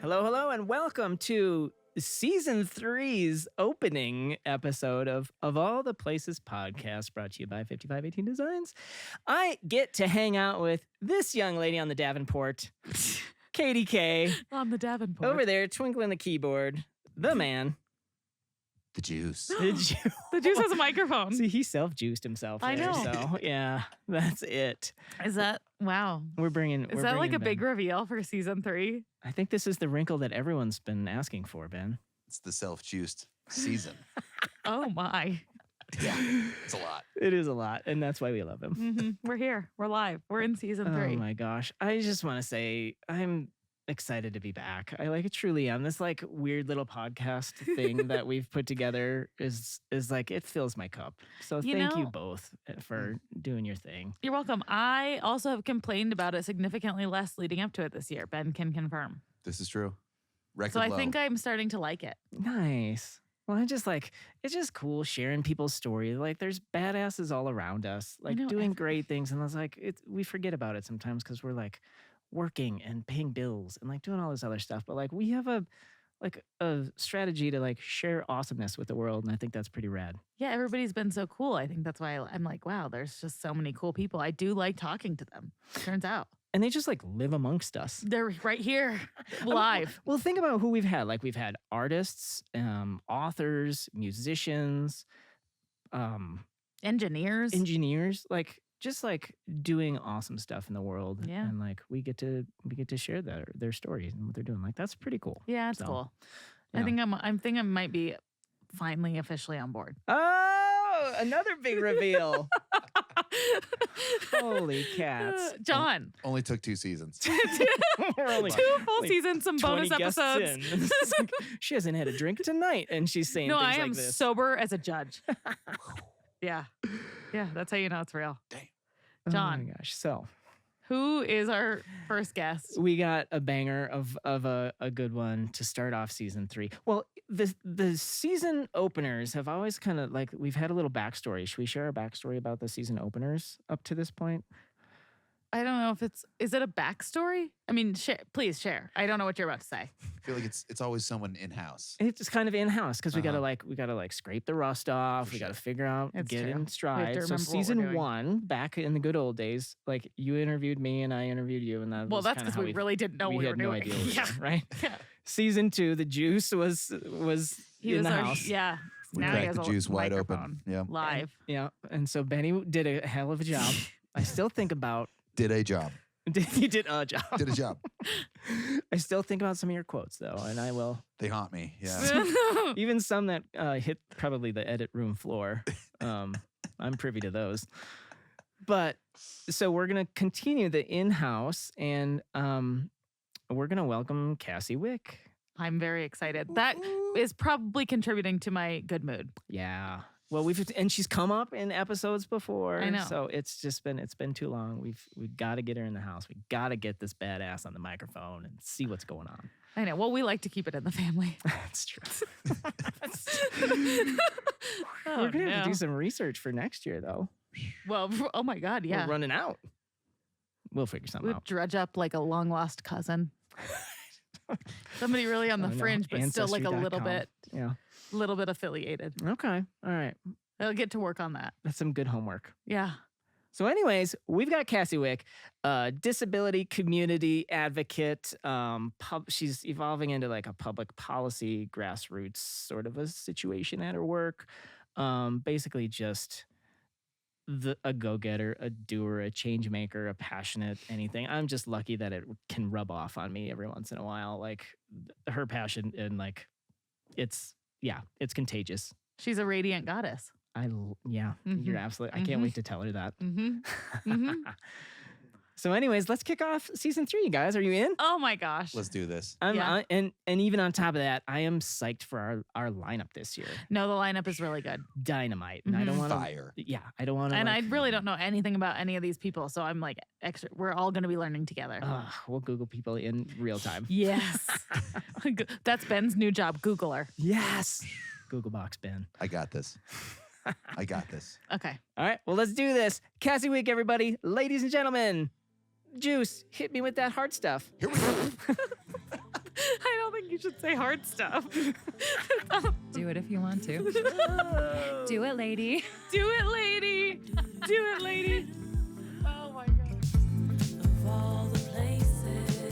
Hello, and welcome to Season 3's opening episode of All the Places podcast, brought to you by 5518 Designs. I get to hang out with this young lady on the Davenport, Katie K. On the Davenport. Over there, twinkling the keyboard, the man. The juice. The juice. The juice has a microphone. See, he self-juiced himself. I there, know. So, yeah, that's it. Is that, wow. We're bringing. Is that like a big reveal for season 3? I think this is the wrinkle that everyone's been asking for, Ben. It's the self-juiced season. Oh my. Yeah, it's a lot. It is a lot, and that's why we love him. Mm-hmm. We're here. We're live. We're in season 3. Oh my gosh. I just want to say I'm excited to be back. I truly am. This weird little podcast thing that we've put together is like, it fills my cup. So thank you both for doing your thing. You're welcome. I also have complained about it significantly less leading up to it this year. Ben can confirm. This is true. Record So I low. think I'm starting to like it. Nice. Well, it's just cool sharing people's stories. Like, there's badasses all around us, doing great things. And we forget about it sometimes because we're working and paying bills and doing all this other stuff. But we have a strategy to share awesomeness with the world. And I think that's pretty rad. Yeah, everybody's been so cool. I think that's why I'm like, wow, there's just so many cool people. I do like talking to them, turns out. And they just live amongst us. They're right here, live. Well, think about who we've had. We've had artists, authors, musicians, engineers, just doing awesome stuff in the world. Yeah. And we get to share their stories and what they're doing. That's pretty cool. Yeah, it's cool. Yeah. I think I might be finally officially on board. Oh, another big reveal. Holy cats. John. Only took 2 seasons. 2 full seasons, some bonus episodes. She hasn't had a drink tonight, and she's saying no, things I am like this. sober as a judge. Yeah. Yeah, that's how you know it's real. Damn. John. Oh my gosh. So, who is our first guest? we got a banger of a good one to start off season 3. Well, the season openers have always kind of we've had a little backstory. Should we share our backstory about the season openers up to this point? I don't know if is it a backstory? I mean, please share. I don't know what you're about to say. I feel like it's always someone in-house. It's kind of in-house because we gotta scrape the rust off. For We gotta sure. figure out, It's get true. in We have stride. to So remember what we're season doing. 1, back in the good old days, you interviewed me and I interviewed you, and that Well, was that's kinda because how we really didn't know what we were had no doing. idea what we were Yeah. doing, right? Yeah. Season 2, the juice was He in was the our, house. yeah. We Now he cracked has the a juice wide microphone. open. Yeah. Live. Yeah, and so Benny did a hell of a job. I still think about. Did a job. He did a job. Did a job. I still think about some of your quotes though, and I will. They haunt me. Yeah. Even some that hit probably the edit room floor. I'm privy to those. But so we're gonna continue the in-house, and we're gonna welcome Cassie Wick. I'm very excited. That is probably contributing to my good mood. Yeah. Well, and she's come up in episodes before. I know. So it's been too long. We've got to get her in the house. We got to get this badass on the microphone and see what's going on. I know. Well, we like to keep it in the family. That's true. Oh, We're gonna have no. to do some research for next year, though. Well, oh my God, yeah. We're running out. We'll figure something We'd out. dredge up like a long lost cousin. Somebody really on the Oh, no. fringe, but still like a little Ancestry.com. bit affiliated. Yeah. Okay. All right. I'll get to work on that. That's some good homework. Yeah. So anyways, we've got Cassie Wick, disability community advocate. She's evolving into a public policy grassroots sort of a situation at her work. Basically just a go-getter, a doer, a change maker, a passionate anything. I'm just lucky that it can rub off on me every once in a while. Her passion and it's contagious. She's a radiant goddess. You're absolutely. I can't wait to tell her that. Mm-hmm. So, anyways, let's kick off season 3, you guys. Are you in? Oh my gosh. Let's do this. And even on top of that, I am psyched for our lineup this year. No, the lineup is really good. Dynamite, and I don't want to. Fire. Yeah, I don't want to. And I really don't know anything about any of these people, so I'm extra. We're all going to be learning together. We'll Google people in real time. Yes. That's Ben's new job, Googler. Yes. Google Box, Ben. I got this. I got this. Okay. All right, well, let's do this. Cassie Wick, everybody. Ladies and gentlemen. Juice, hit me with that hard stuff. Here we go. I don't think you should say hard stuff. Do it if you want to. Do it, lady. Do it, lady. Do it, lady. Oh my God. Of all the places,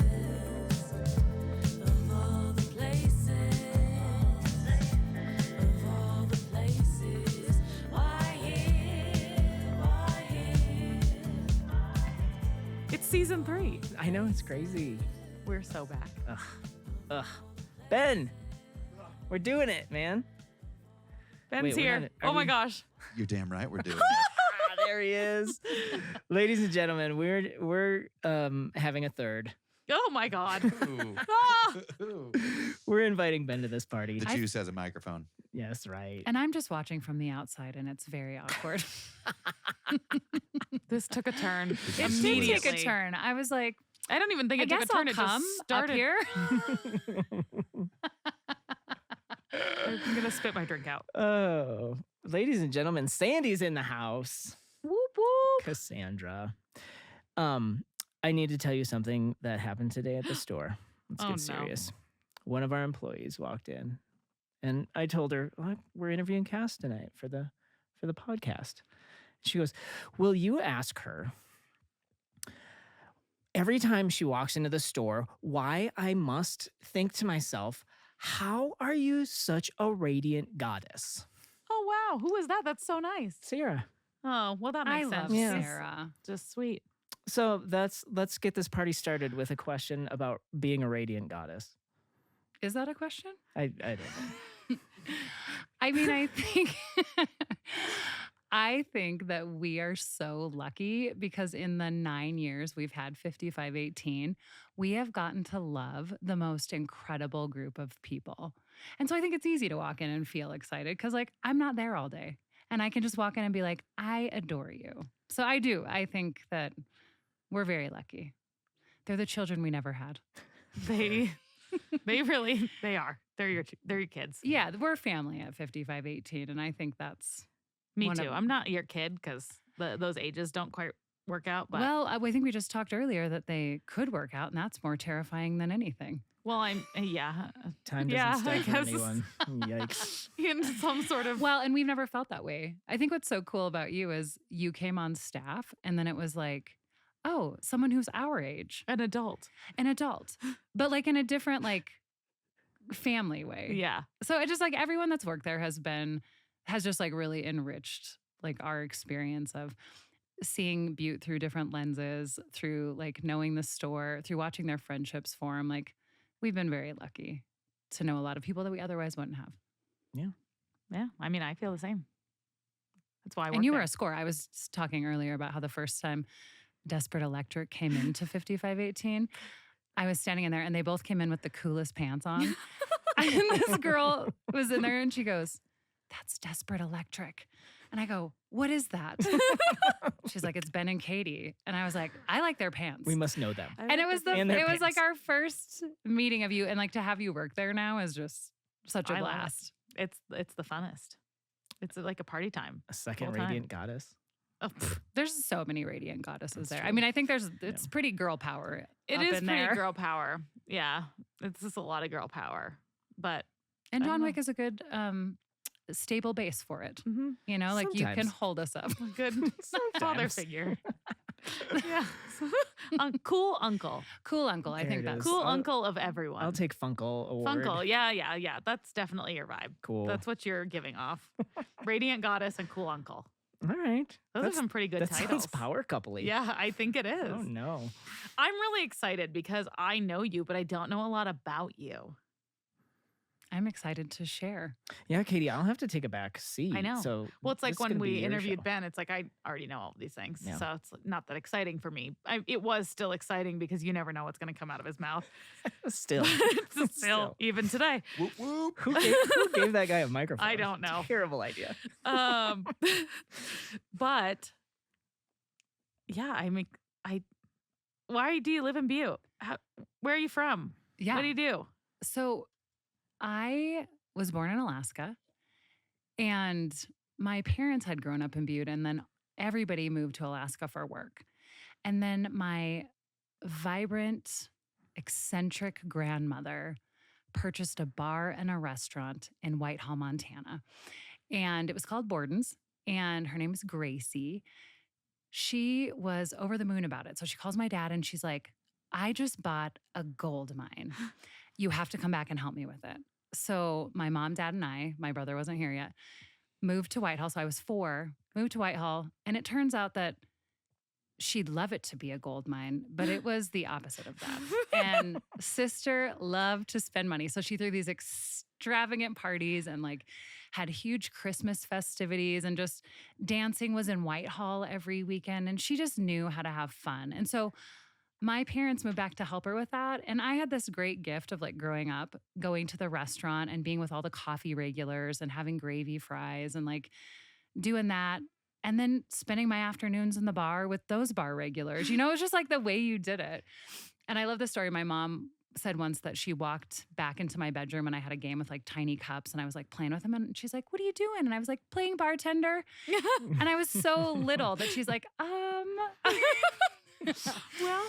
of all the places, of all the places, why here, why here? It's season 3. I know, it's crazy. We're so back. Ugh. Ben, we're doing it, man. Ben's Wait, we're here. not- are Oh my we- gosh. You're damn right we're doing it. Ah, there he is. Ladies and gentlemen, we're having a third. Oh my God. Ooh. Ah! Ooh. We're inviting Ben to this party. The juice has a microphone. Yes, right. And I'm just watching from the outside, and it's very awkward. This took a turn. It did take a Immediately. turn. I was like, I don't even think I it took guess a turn. I'll It come just up started. here. I'm gonna spit my drink out. Oh, ladies and gentlemen, Sandy's in the house. Whoop whoop. Cassandra. I need to tell you something that happened today at the store. Let's Oh, get no. serious. One of our employees walked in, and I told her, "Look, we're interviewing Cass tonight for the podcast." She goes, "Will you ask her every time she walks into the store why I must think to myself, how are you such a radiant goddess?" Oh wow. Who is that? That's so nice. Sarah. Oh well, that I makes sense. love Yeah. Sarah. Just sweet. So let's get this party started with a question about being a radiant goddess. Is that a question? I don't know. I mean, I think that we are so lucky because in the 9 years we've had 5518, we have gotten to love the most incredible group of people. And so I think it's easy to walk in and feel excited because, like, I'm not there all day. And I can just walk in and be like, I adore you. So I do. I think that we're very lucky. They're the children we never had. They they are. They're your kids. Yeah, we're a family at 5518. And I think that's Me one of too. them. I'm not your kid because those ages don't quite work out. But well, I think we just talked earlier that they could work out, and that's more terrifying than anything. I'm yeah. Time doesn't Yeah, stop I for guess. anyone. Yikes. In some sort of Well, and we've never felt that way. I think what's so cool about you is you came on staff, and then it was like, oh, someone who's our age, an adult. an adult, but like in a different like family way. Yeah. So it just like everyone that's worked there has just like really enriched like our experience of seeing Butte through different lenses, through like knowing the store, through watching their friendships form. Like we've been very lucky to know a lot of people that we otherwise wouldn't have. Yeah. I mean, I feel the same. That's why I work And you were there. a score. I was talking earlier about how the first time Desperate Electric came into 5518, I was standing in there and they both came in with the coolest pants on. And this girl was in there and she goes, "That's Desperate Electric." And I go, "What is that?" She's like, "It's Ben and Katie." And I was like, "I like their pants." We must know them. And it was And their it was like pants. our first meeting of you, and like to have you work there now is just such a I love it. blast. It's the funnest. It's like a party time. A second Full time. radiant goddess. Oh, pff. There's so many radiant goddesses That's there. true. I mean, I think it's pretty girl power. It up is in pretty there. girl power. Yeah. It's just a lot of girl power. But And I don't John know. Wick is a good stable base for it. mhm, You know, like you can Sometimes. hold us up. good father Sometimes. figure. Yeah. Cool uncle. Cool uncle. I There think it that's is. Cool I'll- uncle of everyone. I'll take Funkle award. Funkle. Yeah. That's definitely your vibe. Cool. That's what you're giving off. Radiant goddess and cool uncle. All right. Those That's- are some pretty good that titles. sounds power coupley. Yeah, I think it is. Oh no. I'm really excited because I know you, but I don't know a lot about you. I'm excited to share. Yeah, Katie, I'll have to take a back seat. I know. So Well, it's this like is when gonna be we your interviewed show. Ben, it's like I already know all of these things. Yeah. So it's not that exciting for me. It was still exciting because you never know what's going to come out of his mouth. Still. Still, even today. Whoop whoop. Who gave that guy a microphone? I don't know. Terrible idea. But yeah, I mean, why do you live in Butte? Where are you from? Yeah. What do you do? So I was born in Alaska, and my parents had grown up in Butte, and then everybody moved to Alaska for work. And then my vibrant, eccentric grandmother purchased a bar and a restaurant in Whitehall, Montana. And it was called Borden's. And her name is Gracie. She was over the moon about it. So she calls my dad and she's like, I just bought a gold mine. You have to come back and help me with it. So my mom, dad, and I, my brother wasn't here yet, moved to Whitehall. So I was 4, moved to Whitehall. And it turns out that she'd love it to be a gold mine, but it was the opposite of that. And sister loved to spend money. So she threw these extravagant parties and like had huge Christmas festivities, and just dancing was in Whitehall every weekend. And she just knew how to have fun. And so my parents moved back to help her with that. And I had this great gift of like growing up, going to the restaurant and being with all the coffee regulars and having gravy fries and like doing that. And then spending my afternoons in the bar with those bar regulars. You know, it was just like the way you did it. And I love the story. My mom said once that she walked back into my bedroom and I had a game with like tiny cups and I was like playing with them. And she's like, what are you doing? And I was like, playing bartender. And I was so little that she's like, Well,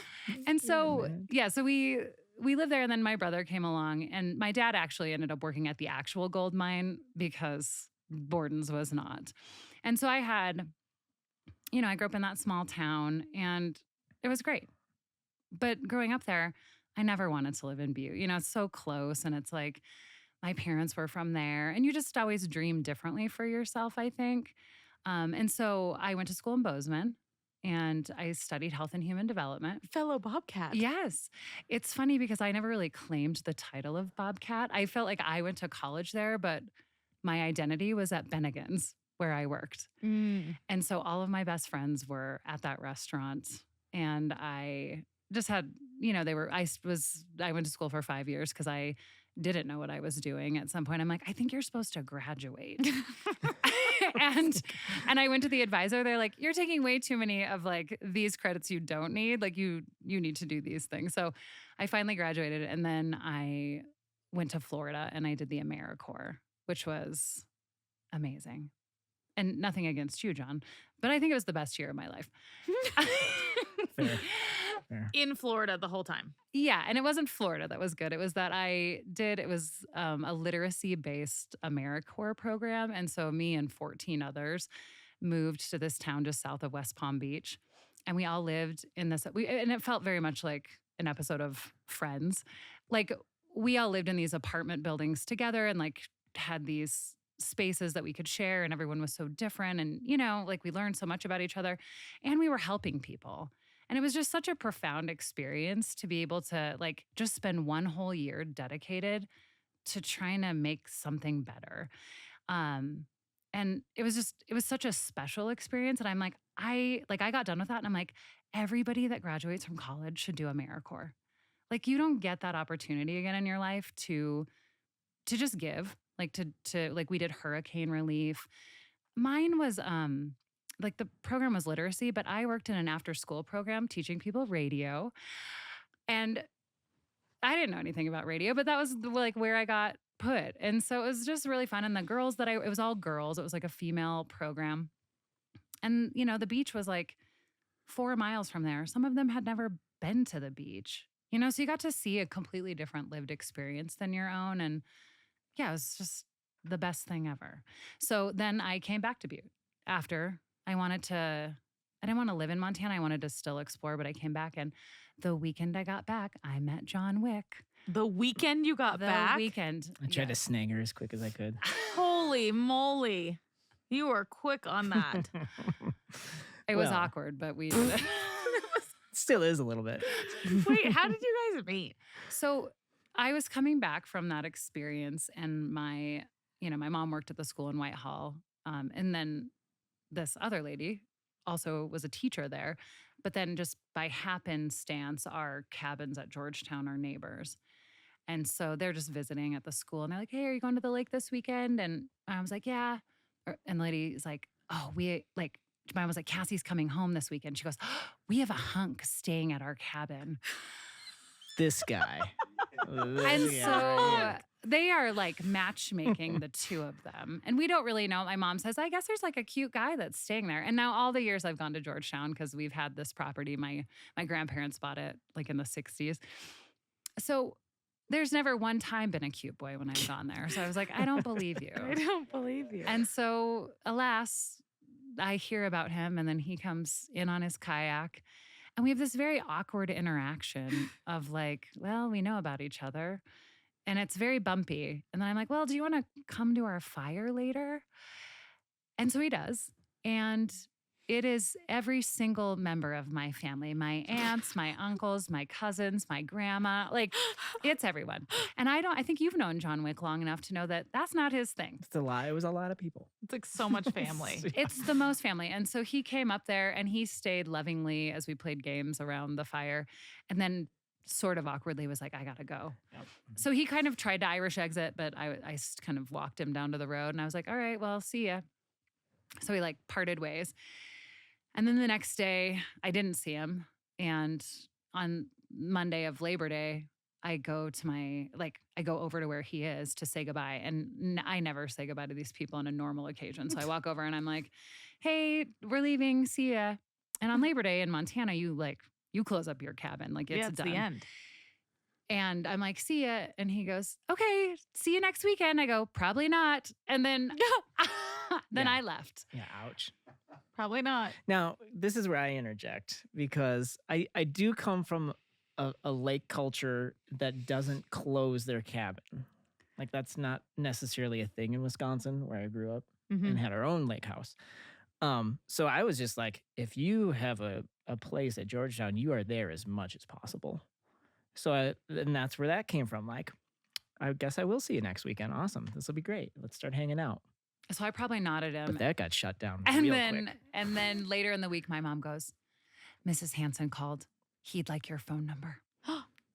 And so, yeah, so we lived there, and then my brother came along, and my dad actually ended up working at the actual gold mine because Borden's was not. And so I had, I grew up in that small town, and it was great. But growing up there, I never wanted to live in Butte. It's so close, and it's like my parents were from there, and you just always dream differently for yourself, I think. And so I went to school in Bozeman. And I studied health and human development. fellow Bobcat. Yes. It's funny because I never really claimed the title of Bobcat. I felt like I went to college there, but my identity was at Bennigan's, where I worked. Mm. And so all of my best friends were at that restaurant. And I just had, I went to school for 5 years because I didn't know what I was doing. At some point, I'm like, I think you're supposed to graduate. and I went to the advisor. They're like, you're taking way too many of like these credits you don't need. Like you need to do these things. So I finally graduated, and then I went to Florida and I did the AmeriCorps, which was amazing. And nothing against you, John, but I think it was the best year of my life. Fair. In Florida the whole time. Yeah, and it wasn't Florida that was good. It was that it was a literacy-based AmeriCorps program. And so me and 14 others moved to this town just south of West Palm Beach. And we all lived in this, and it felt very much like an episode of Friends. Like we all lived in these apartment buildings together and like had these spaces that we could share, and everyone was so different. And, like we learned so much about each other, and we were helping people. And it was just such a profound experience to be able to like just spend one whole year dedicated to trying to make something better. And it was such a special experience. And I'm like, I got done with that and I'm like, everybody that graduates from college should do AmeriCorps. Like you don't get that opportunity again in your life to just give, like to like we did hurricane relief. Mine was like the program was literacy, but I worked in an after school program teaching people radio. And I didn't know anything about radio, but that was like where I got put. And so it was just really fun. And the girls it was all girls. It was like a female program. And, the beach was like 4 miles from there. Some of them had never been to the beach, so you got to see a completely different lived experience than your own. And yeah, it was just the best thing ever. So then I came back to Butte after I didn't want to live in Montana. I wanted to still explore, but I came back, and the weekend I got back, I met John Wick. The weekend you got back? The weekend. I tried to yes. snag her as quick as I could. Holy moly. You were quick on that. It was Well. awkward, but we did it. Still is a little bit. Wait, how did you guys meet? So I was coming back from that experience, and my mom worked at the school in Whitehall. And then this other lady also was a teacher there. But then just by happenstance, our cabins at Georgetown are neighbors. And so they're just visiting at the school, and they're like, hey, are you going to the lake this weekend? And I was like, yeah. And the lady's like, oh, my mom was like, Cassie's coming home this weekend. She goes, we have a hunk staying at our cabin. This guy. And Yeah, so right. they are like matchmaking the two of them. And we don't really know. My mom says, I guess there's like a cute guy that's staying there. And now all the years I've gone to Georgetown, because we've had this property, my grandparents bought it like in the 60s. So there's never one time been a cute boy when I've gone there. So I was like, I don't believe you. I don't believe you. And so, alas, I hear about him, and then he comes in on his kayak. And we have this very awkward interaction of like, well, we know about each other. And it's very bumpy. And then I'm like, well, do you want to come to our fire later? And so he does. And it is every single member of my family, my aunts, my uncles, my cousins, my grandma, like it's everyone. And I think you've known John Wick long enough to know that that's not his thing. It's a lie. It was a lot of people. It's like so much family. It's the most family. And so he came up there and he stayed lovingly as we played games around the fire. And then sort of awkwardly was like, I gotta go. Yep. So he kind of tried to Irish exit, but I kind of walked him down to the road and I was like, all right, well, see ya. So we like parted ways. And then the next day I didn't see him. And on Monday of Labor Day, I go over to where he is to say goodbye. And I never say goodbye to these people on a normal occasion. So I walk over and I'm like, hey, we're leaving. See ya. And on Labor Day in Montana, you close up your cabin. Like it's done. The end. And I'm like, see ya. And he goes, okay, see you next weekend. I go, probably not. And then, Yeah. I left. Yeah, ouch. Probably not. Now, this is where I interject because I do come from a lake culture that doesn't close their cabin. Like that's not necessarily a thing in Wisconsin where I grew up and had our own lake house. So I was just like, if you have a place at Georgetown, you are there as much as possible. So and that's where that came from. Like, I guess I will see you next weekend. Awesome. This will be great. Let's start hanging out. So I probably nodded him. But that got shut down And real then quick. and then later in the week, my mom goes, Mrs. Hanson called. He'd like your phone number.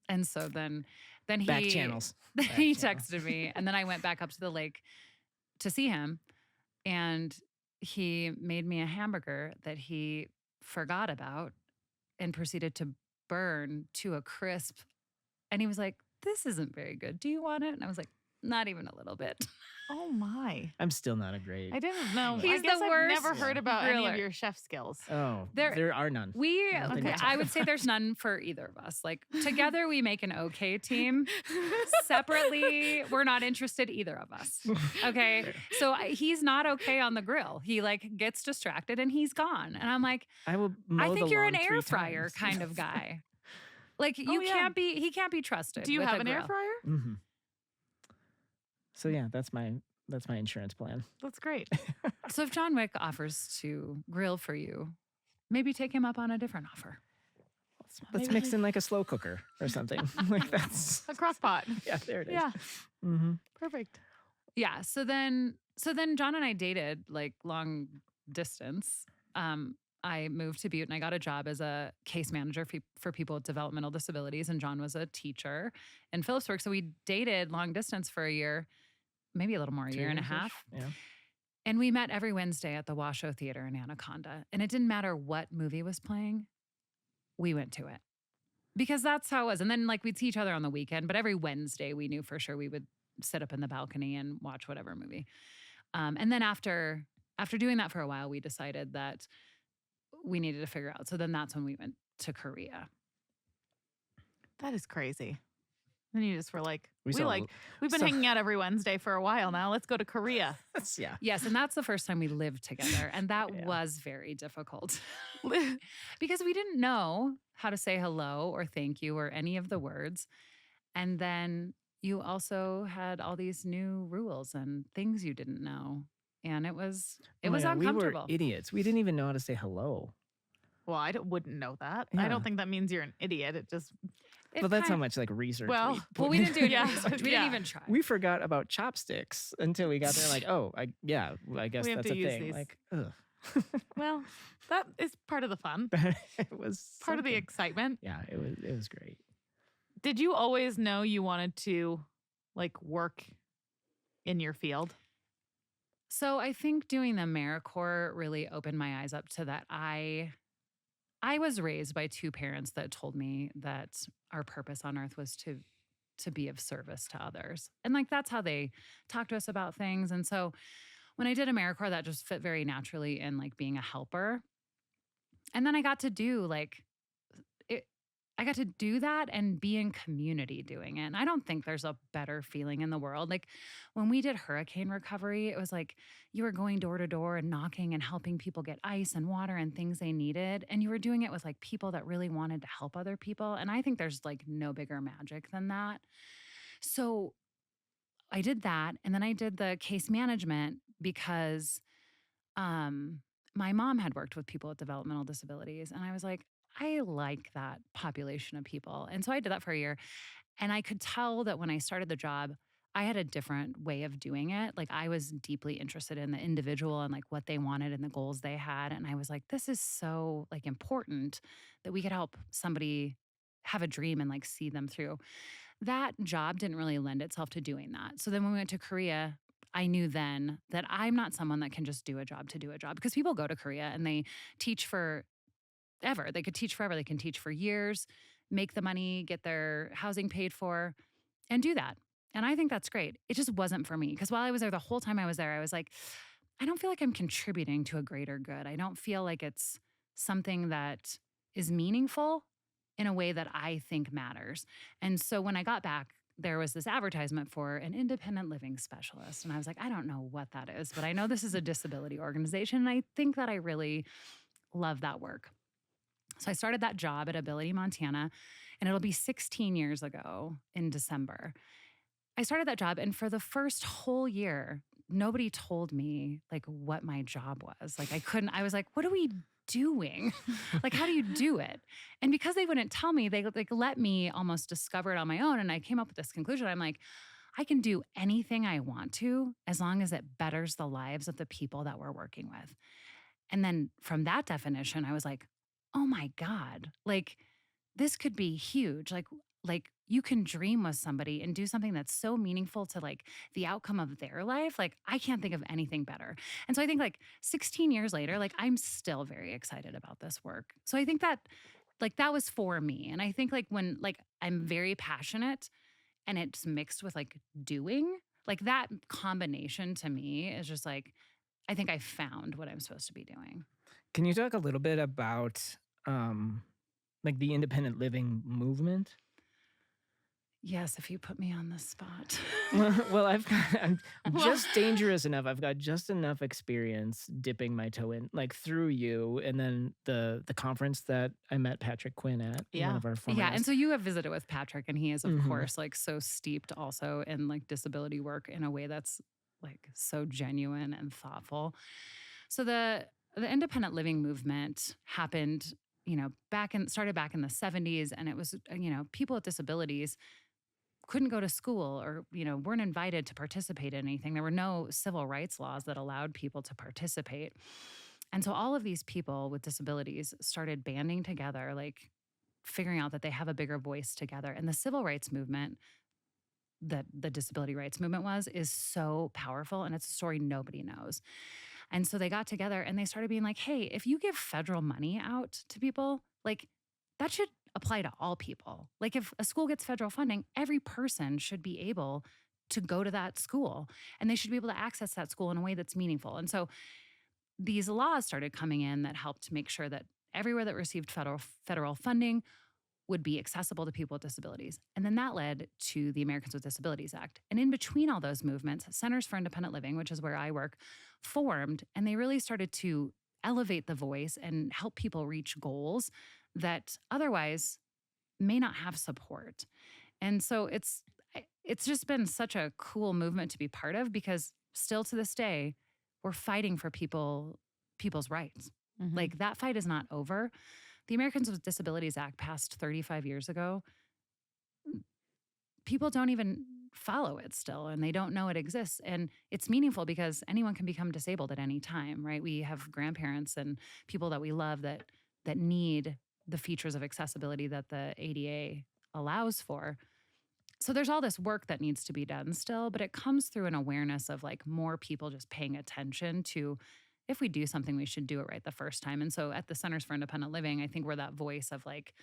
And so then he Back channels. Then Back he channels. texted me. And then I went back up to the lake to see him. And he made me a hamburger that he forgot about and proceeded to burn to a crisp. And he was like, this isn't very good. Do you want it? And I was like, not even a little bit. Oh my. I'm still not a great. I didn't know. He's I guess the I've never worst heard about any of griller. your chef skills. Oh, There- there are none. We, Nothing okay, to I talk would say there's none for either of us. Like together we make an okay team. Separately, we're not interested either of us. Okay. Fair. So he's not okay on the grill. He like gets distracted and he's gone. And I'm like, I will. I mow think the you're an lawn air 3 fryer times. kind of guy. Like Oh, yeah. he can't be trusted. Do you with have a an air grill. fryer? Mm-hmm. So yeah, that's my insurance plan. That's great. So if John Wick offers to grill for you, maybe take him up on a different offer. Let's Maybe mix in like a slow cooker or something. Like that's A crock pot. yeah, there it is. Yeah. Mm-hmm. Perfect. Yeah. So then John and I dated like long distance. I moved to Butte and I got a job as a case manager for people with developmental disabilities. And John was a teacher in Phillipsburg. So we dated long distance for a year, maybe a little more, a year and a half. Yeah. And we met every Wednesday at the Washoe Theater in Anaconda. And it didn't matter what movie was playing, we went to it. Because that's how it was. And then like we'd see each other on the weekend, but every Wednesday we knew for sure we would sit up in the balcony and watch whatever movie. And then after doing that for a while, we decided that we needed to figure out. So then that's when we went to Korea. That is crazy. Then you just were like, We we've saw- been so- hanging out every Wednesday for a while now. Let's go to Korea. Yeah. Yes, and that's the first time we lived together. And that Yeah. was very difficult because we didn't know how to say hello or thank you or any of the words. And then you also had all these new rules and things you didn't know. And it was Oh my God, uncomfortable. We were idiots. We didn't even know how to say hello. Well, I wouldn't know that. I Yeah. don't think that means you're an idiot. It just It But that's how kind- much like research. Well- we, Well, we didn't do any Yeah, research. We yeah. didn't even try. We forgot about chopsticks until we got there. Like, oh, I guess We have that's to a use thing. these. Like, ugh. well, that is part of the fun. It was Part of the something. excitement. Yeah, it was great. Did you always know you wanted to like work in your field? So I think doing the AmeriCorps really opened my eyes up to that. I was raised by two parents that told me that our purpose on earth was to to be of service to others. And like that's how they talk to us about things. And so when I did AmeriCorps, that just fit very naturally in like being a helper. And then I got to do like I got to do that and be in community doing it. And I don't think there's a better feeling in the world. Like when we did hurricane recovery, it was like you were going door to door and knocking and helping people get ice and water and things they needed. And you were doing it with like people that really wanted to help other people. And I think there's like no bigger magic than that. So I did that. And then I did the case management because my mom had worked with people with developmental disabilities. And I was like, I like that population of people. And so I did that for a year. And I could tell that when I started the job, I had a different way of doing it. Like I was deeply interested in the individual and like what they wanted and the goals they had. And I was like, this is so like important that we could help somebody have a dream and like see them through. That job didn't really lend itself to doing that. So then when we went to Korea, I knew then that I'm not someone that can just do a job to do a job, because people go to Korea and they teach for ever. They could teach forever. They can teach for years, make the money, get their housing paid for, and do that. And I think that's great. It just wasn't for me, because while I was there, the whole time I was there, I was like, I don't feel like I'm contributing to a greater good. I don't feel like it's something that is meaningful in a way that I think matters. And so when I got back, there was this advertisement for an independent living specialist. And I was like, I don't know what that is, but I know this is a disability organization. And I think that I really love that work. So I started that job at Ability, Montana, and it'll be 16 years ago in December. I started that job, and for the first whole year, nobody told me like what my job was. Like I was like, what are we doing? Like, how do you do it? And because they wouldn't tell me, they like let me almost discover it on my own. And I came up with this conclusion. I'm like, I can do anything I want to as long as it betters the lives of the people that we're working with. And then from that definition, I was like, oh my God, like this could be huge. Like you can dream with somebody and do something that's so meaningful to like the outcome of their life. Like I can't think of anything better. And so I think like 16 years later, like I'm still very excited about this work. So I think that like that was for me. And I think like when like I'm very passionate and it's mixed with like doing, like that combination to me is just like, I think I found what I'm supposed to be doing. Can you talk a little bit about like the independent living movement? Yes, if you put me on the spot. Well, I'm just dangerous enough. I've got just enough experience dipping my toe in, like through you, and then the conference that I met Patrick Quinn at. Yeah. One of our former Yeah, and guests. so you have visited with Patrick, and he is, of Mhm. course, like so steeped also in like disability work in a way that's like so genuine and thoughtful. So the independent living movement happened, started back in the 70s, and it was, people with disabilities couldn't go to school or, weren't invited to participate in anything. There were no civil rights laws that allowed people to participate. And so all of these people with disabilities started banding together, like figuring out that they have a bigger voice together. And the civil rights movement that the disability rights movement is so powerful, and it's a story nobody knows. And so they got together and they started being like, hey, if you give federal money out to people, like that should apply to all people. Like if a school gets federal funding, every person should be able to go to that school, and they should be able to access that school in a way that's meaningful. And so these laws started coming in that helped make sure that everywhere that received federal funding would be accessible to people with disabilities. And then that led to the Americans with Disabilities Act. And in between all those movements, Centers for Independent Living, which is where I work, formed, and they really started to elevate the voice and help people reach goals that otherwise may not have support. And so it's just been such a cool movement to be part of, because still to this day, we're fighting for people's rights. Mhm. Like that fight is not over. The Americans with Disabilities Act passed 35 years ago. People don't even follow it still, and they don't know it exists. And it's meaningful because anyone can become disabled at any time, right? We have grandparents and people that we love that need the features of accessibility that the ADA allows for. So there's all this work that needs to be done still, but it comes through an awareness of like more people just paying attention to, if we do something, we should do it right the first time. And so at the Centers for Independent Living, I think we're that voice of like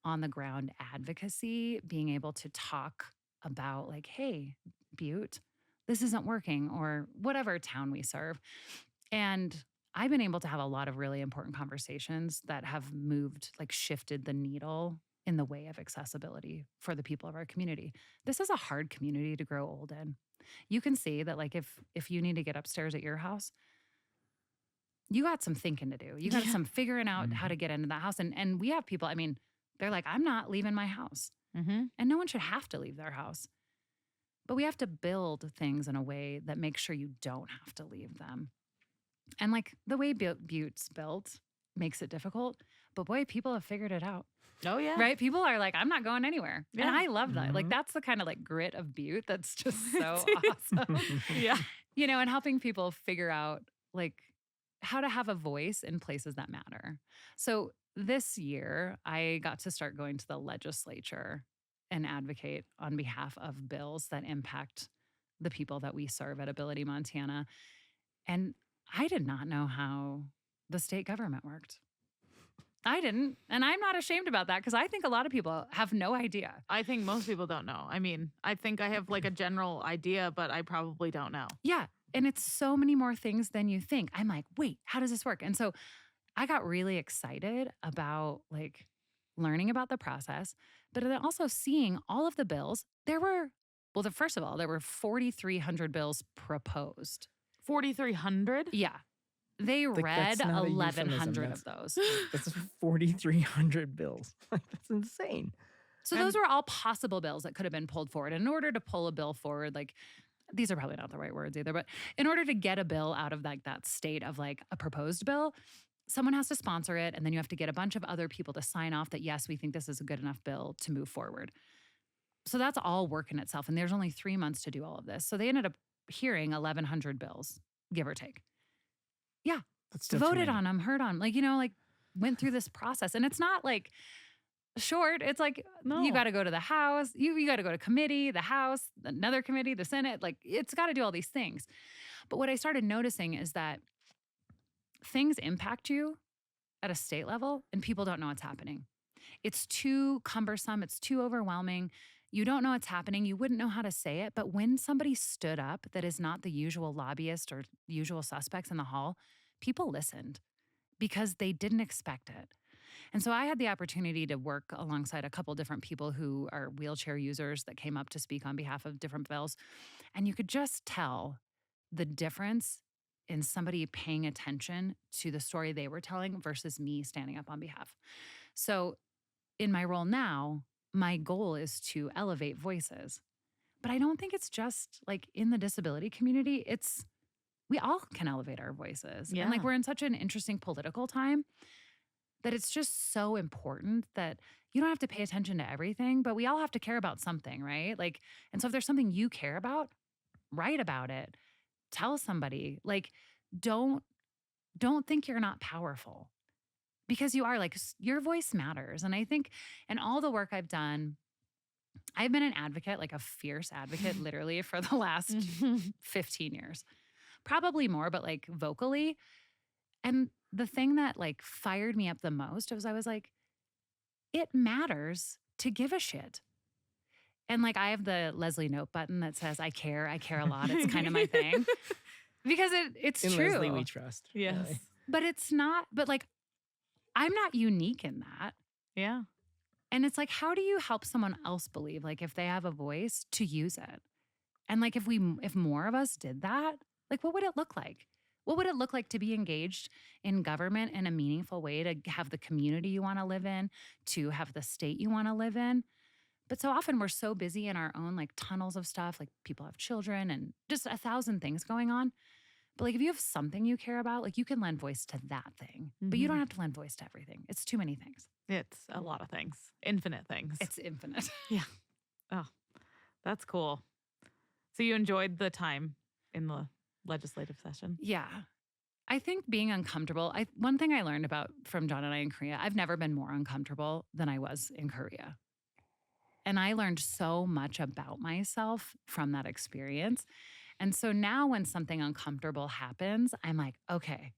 on the ground advocacy, being able to talk about like, hey, Butte, this isn't working, or whatever town we serve. And I've been able to have a lot of really important conversations that have shifted the needle in the way of accessibility for the people of our community. This is a hard community to grow old in. You can see that like if you need to get upstairs at your house, you got some thinking to do. You got some figuring out how to get into that house. And we have people, I mean, they're like, I'm not leaving my house. Mm-hmm. And no one should have to leave their house. But we have to build things in a way that makes sure you don't have to leave them. And like the way Butte's built makes it difficult. But boy, people have figured it out. Oh, yeah. Right? People are like, I'm not going anywhere. Yeah. And I love that. Like Mhm. that's the kind of like grit of Butte that's just so It awesome. Yeah. You know, and helping people figure out like how to have a voice in places that matter. So this year, I got to start going to the legislature and advocate on behalf of bills that impact the people that we serve at Ability Montana. And I did not know how the state government worked. I didn't. And I'm not ashamed about that because I think a lot of people have no idea. I think most people don't know. I mean, I think I have like a general idea, but I probably don't know. Yeah. And it's so many more things than you think. I'm like, wait, how does this work? And so I got really excited about like learning about the process, but then also seeing all of the bills. First of all, there were 4,300 bills proposed. 4,300? Yeah. They Like, read that's not a 1,100 euphemism. of those. That's 4,300 bills. Like, that's insane. So those were all possible bills that could have been pulled forward. In order to pull a bill forward, like these are probably not the right words either, but in order to get a bill out of like that state of like a proposed bill, someone has to sponsor it. And then you have to get a bunch of other people to sign off that, yes, we think this is a good enough bill to move forward. So that's all work in itself. And there's only 3 months to do all of this. So they ended up hearing 1,100 bills, give or take. Yeah. That's still too Voted many. on them, heard on, like, you know, like went through this process. And it's not like short. It's like No. you got to go to the House, you got to go to committee, the House, another committee, the Senate. Like it's got to do all these things. But what I started noticing is that things impact you at a state level and people don't know what's happening. It's too cumbersome. It's too overwhelming. You don't know what's happening. You wouldn't know how to say it. But when somebody stood up that is not the usual lobbyist or usual suspects in the hall, people listened because they didn't expect it. And so I had the opportunity to work alongside a couple different people who are wheelchair users that came up to speak on behalf of different bills. And you could just tell the difference in somebody paying attention to the story they were telling versus me standing up on behalf. So in my role now, my goal is to elevate voices. But I don't think it's just like in the disability community, we all can elevate our voices. Yeah. And like we're in such an interesting political time that it's just so important that you don't have to pay attention to everything, but we all have to care about something, right? Like, and so if there's something you care about, write about it. Tell somebody. Like, don't think you're not powerful. Because you are, like, your voice matters. And I think in all the work I've done, I've been an advocate, like a fierce advocate, literally for the last 15 years. Probably more, but like vocally. And the thing that like fired me up the most was I was like, it matters to give a shit. And like I have the Leslie note button that says, I care a lot. It's kind of my thing. Because it's In true. Leslie, we trust. Yes. really. But it's not, but like, I'm not unique in that. Yeah. And it's like, how do you help someone else believe, like, if they have a voice, to use it? And like, if more of us did that, like, what would it look like? What would it look like to be engaged in government in a meaningful way, to have the community you want to live in, to have the state you want to live in? But so often we're so busy in our own like tunnels of stuff, like people have children and just 1,000 things going on. But like if you have something you care about, like you can lend voice to that thing, but you don't have to lend voice to everything. It's too many things. It's a lot of things, infinite things. It's infinite. That's cool. So you enjoyed the time in the legislative session? Yeah. I think being uncomfortable, one thing I learned about from John and I in Korea, I've never been more uncomfortable than I was in Korea. And I learned so much about myself from that experience. And so now when something uncomfortable happens, I'm like, okay,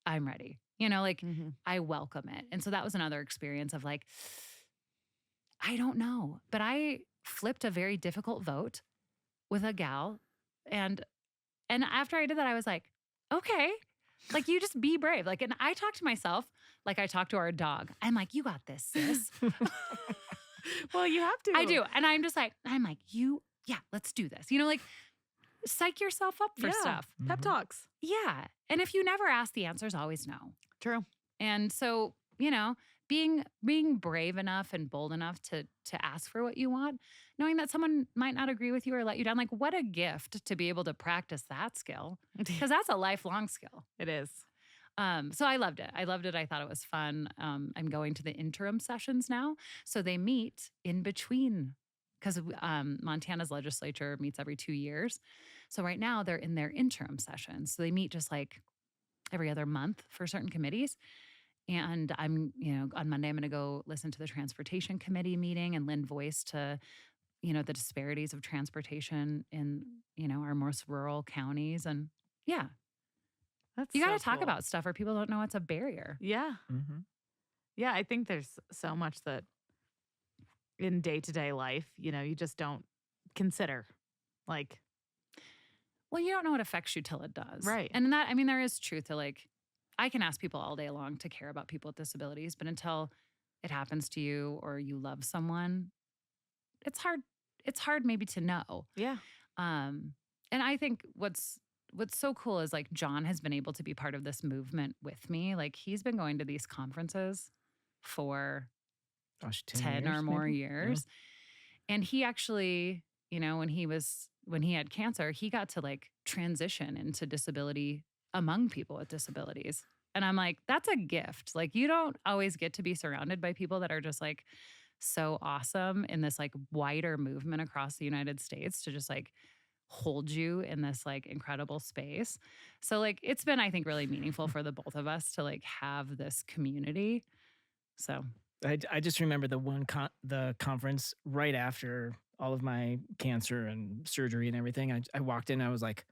I'm ready. You know, like I welcome it. And so that was another experience of like, I don't know, but I flipped a very difficult vote with a gal. And after I did that, I was like, okay, like you just be brave. Like, and I talk to myself like I talk to our dog. I'm like, you got this, sis. Well, you have to. I do. And I'm like, yeah, let's do this. You know, like psych yourself up for Yeah. stuff. Pep talks. Yeah. And if you never ask, the answer's always no. True. And so, you know, being brave enough and bold enough to ask for what you want, knowing that someone might not agree with you or let you down, like what a gift to be able to practice that skill, because that's a lifelong skill. It is. So I loved it. I thought it was fun. I'm going to the interim sessions now. So they meet in between because Montana's legislature meets every 2 years. So right now they're in their interim sessions. So they meet just like every other month for certain committees. And I'm, on Monday, I'm going to go listen to the transportation committee meeting and lend voice to, the disparities of transportation in, our most rural counties. And yeah, That's you got to so talk cool. about stuff where people don't know it's a barrier. Yeah. Mm-hmm. Yeah. I think there's so much that in day-to-day life, you just don't consider. Like, Well, you don't know what affects you till it does. Right. And in that, I mean, there is truth to like, I can ask people all day long to care about people with disabilities, but until it happens to you or you love someone, it's hard. It's hard maybe to know. yeah. And I think what's so cool is like John has been able to be part of this movement with me. Like he's been going to these conferences for Gosh, 10 years, or more maybe? years. And he actually, when he had cancer, he got to like transition into disability among people with disabilities. And I'm like, that's a gift. Like you don't always get to be surrounded by people that are just like so awesome in this like wider movement across the United States to just like hold you in this like incredible space. So like it's been, I think, really meaningful for the both of us to like have this community. So I just remember the conference right after all of my cancer and surgery and everything. I walked in, I was like,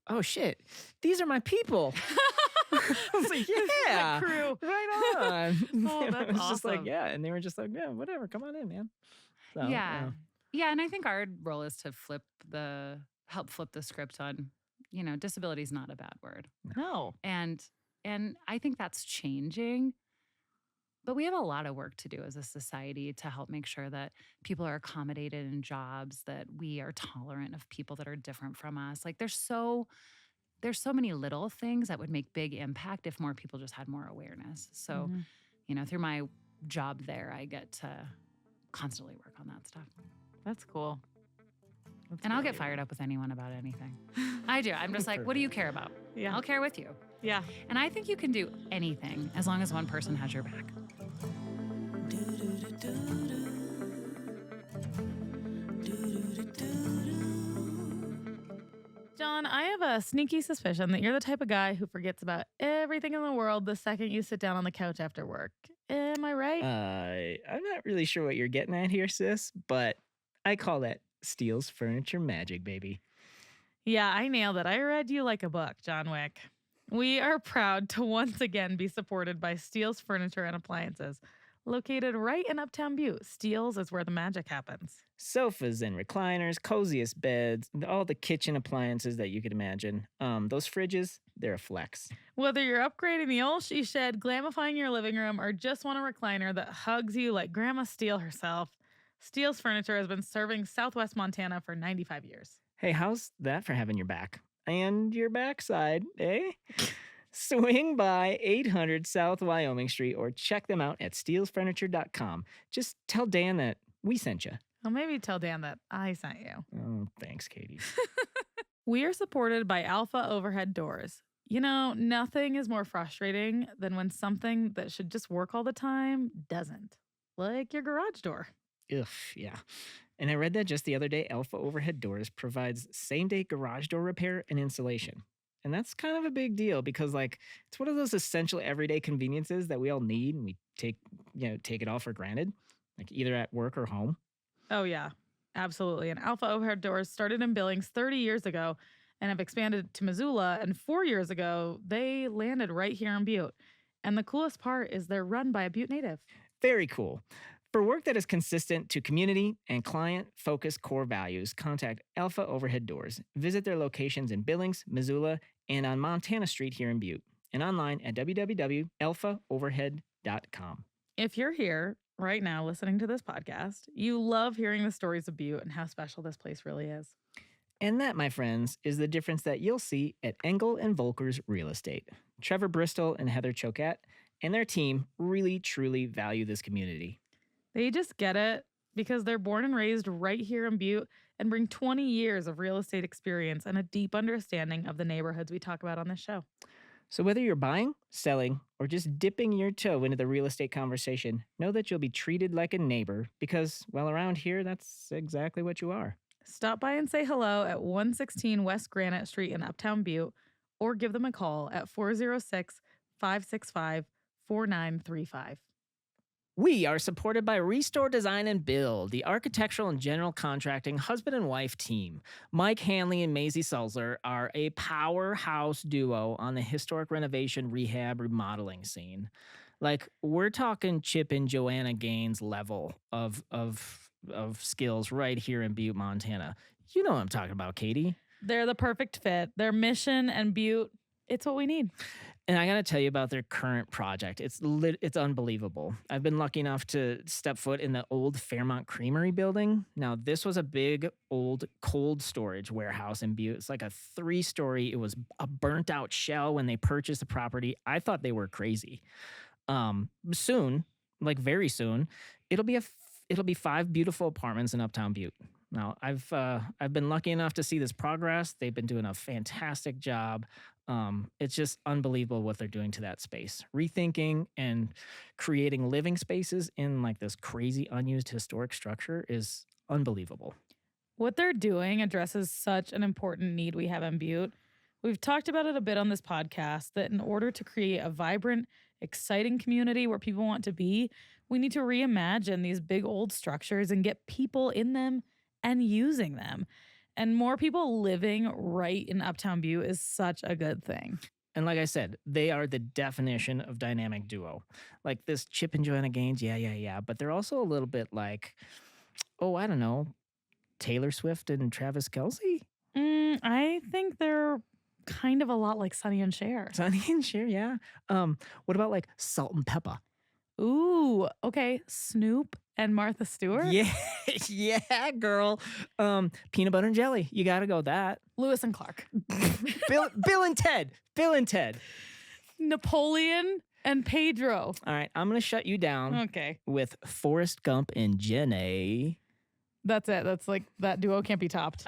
oh shit, these are my people. I was like, yeah, The crew. right on. Oh, that's it was just like, awesome. yeah. And they were just like, yeah, whatever, come on in, man. So, yeah. And I think our role is to help flip the script on, disability is not a bad word. No. And I think that's changing. But we have a lot of work to do as a society to help make sure that people are accommodated in jobs, that we are tolerant of people that are different from us. Like there's so many little things that would make big impact if more people just had more awareness. So, Mhm. Through my job there, I get to constantly work on that stuff. That's cool. That's And I'll get really- fired up with anyone about anything. I do. I'm just like, what do you care about? Yeah. I'll care with you. Yeah. And I think you can do anything as long as one person has your back. John, I have a sneaky suspicion that you're the type of guy who forgets about everything in the world the second you sit down on the couch after work. Am I right? I'm not really sure what you're getting at here, sis, but I call that Steele's Furniture Magic, baby. Yeah, I nailed it. I read you like a book, John Wick. We are proud to once again be supported by Steele's Furniture and Appliances. Located right in Uptown Butte, Steele's is where the magic happens. Sofas and recliners, coziest beds, all the kitchen appliances that you could imagine. Those fridges, they're a flex. Whether you're upgrading the old she shed, glamifying your living room, or just want a recliner that hugs you like Grandma Steele herself, Steele's Furniture has been serving Southwest Montana for 95 years. Hey, how's that for having your back? And your backside, eh? Swing by 800 South Wyoming Street or check them out at steelsfurniture.com. Just tell Dan that we sent you. Well, maybe tell Dan that I sent you. Oh, thanks, Katie. We are supported by Alpha Overhead Doors. Nothing is more frustrating than when something that should just work all the time doesn't. Like your garage door. Ugh, yeah. And I read that just the other day. Alpha Overhead Doors provides same-day garage door repair and installation. And that's kind of a big deal because, like, it's one of those essential everyday conveniences that we all need and we take it all for granted, like either at work or home. Oh, yeah, absolutely. And Alpha Overhead Doors started in Billings 30 years ago and have expanded to Missoula. And 4 years ago, they landed right here in Butte. And the coolest part is they're run by a Butte native. Very cool. For work that is consistent to community and client-focused core values, contact Alpha Overhead Doors. Visit their locations in Billings, Missoula, and on Montana Street here in Butte, and online at www.alphaoverhead.com. If you're here right now listening to this podcast, you love hearing the stories of Butte and how special this place really is. And that, my friends, is the difference that you'll see at Engel and Volker's Real Estate. Trevor Bristol and Heather Choquette and their team really, truly value this community. They just get it because they're born and raised right here in Butte and bring 20 years of real estate experience and a deep understanding of the neighborhoods we talk about on this show. So whether you're buying, selling, or just dipping your toe into the real estate conversation, know that you'll be treated like a neighbor because, well, around here, that's exactly what you are. Stop by and say hello at 116 West Granite Street in Uptown Butte or give them a call at 406-565-4935. We are supported by Restore Design and Build, the architectural and general contracting husband and wife team. Mike Hanley and Maisie Sulzer are a powerhouse duo on the historic renovation, rehab, remodeling scene. Like, we're talking Chip and Joanna Gaines level of skills right here in Butte, Montana. You know what I'm talking about, Katie. They're the perfect fit. Their mission and Butte, it's what we need. And I got to tell you about their current project. It's unbelievable. I've been lucky enough to step foot in the old Fairmont Creamery building. Now, this was a big, old cold storage warehouse in Butte. It's like a 3-story. It was a burnt out shell when they purchased the property. I thought they were crazy. Soon, like very soon, it'll be 5 beautiful apartments in Uptown Butte. Now, I've been lucky enough to see this progress. They've been doing a fantastic job. It's just unbelievable what they're doing to that space. Rethinking and creating living spaces in like this crazy unused historic structure is unbelievable. What they're doing addresses such an important need we have in Butte. We've talked about it a bit on this podcast that in order to create a vibrant, exciting community where people want to be, we need to reimagine these big old structures and get people in them and using them. And more people living right in Uptown Butte is such a good thing. And like I said, they are the definition of dynamic duo. Like this Chip and Joanna Gaines, yeah. But they're also a little bit like, oh, I don't know, Taylor Swift and Travis Kelce? I think they're kind of a lot like Sonny and Cher. Sonny and Cher, yeah. What about like Salt and Pepper? Ooh, okay. Snoop and Martha Stewart? Yeah, yeah, girl. Peanut butter and jelly. You got to go that. Lewis and Clark. Bill and Ted. Bill and Ted. Napoleon and Pedro. All right, I'm going to shut you down Okay. with Forrest Gump and Jenny. That's it. That's like, that duo can't be topped.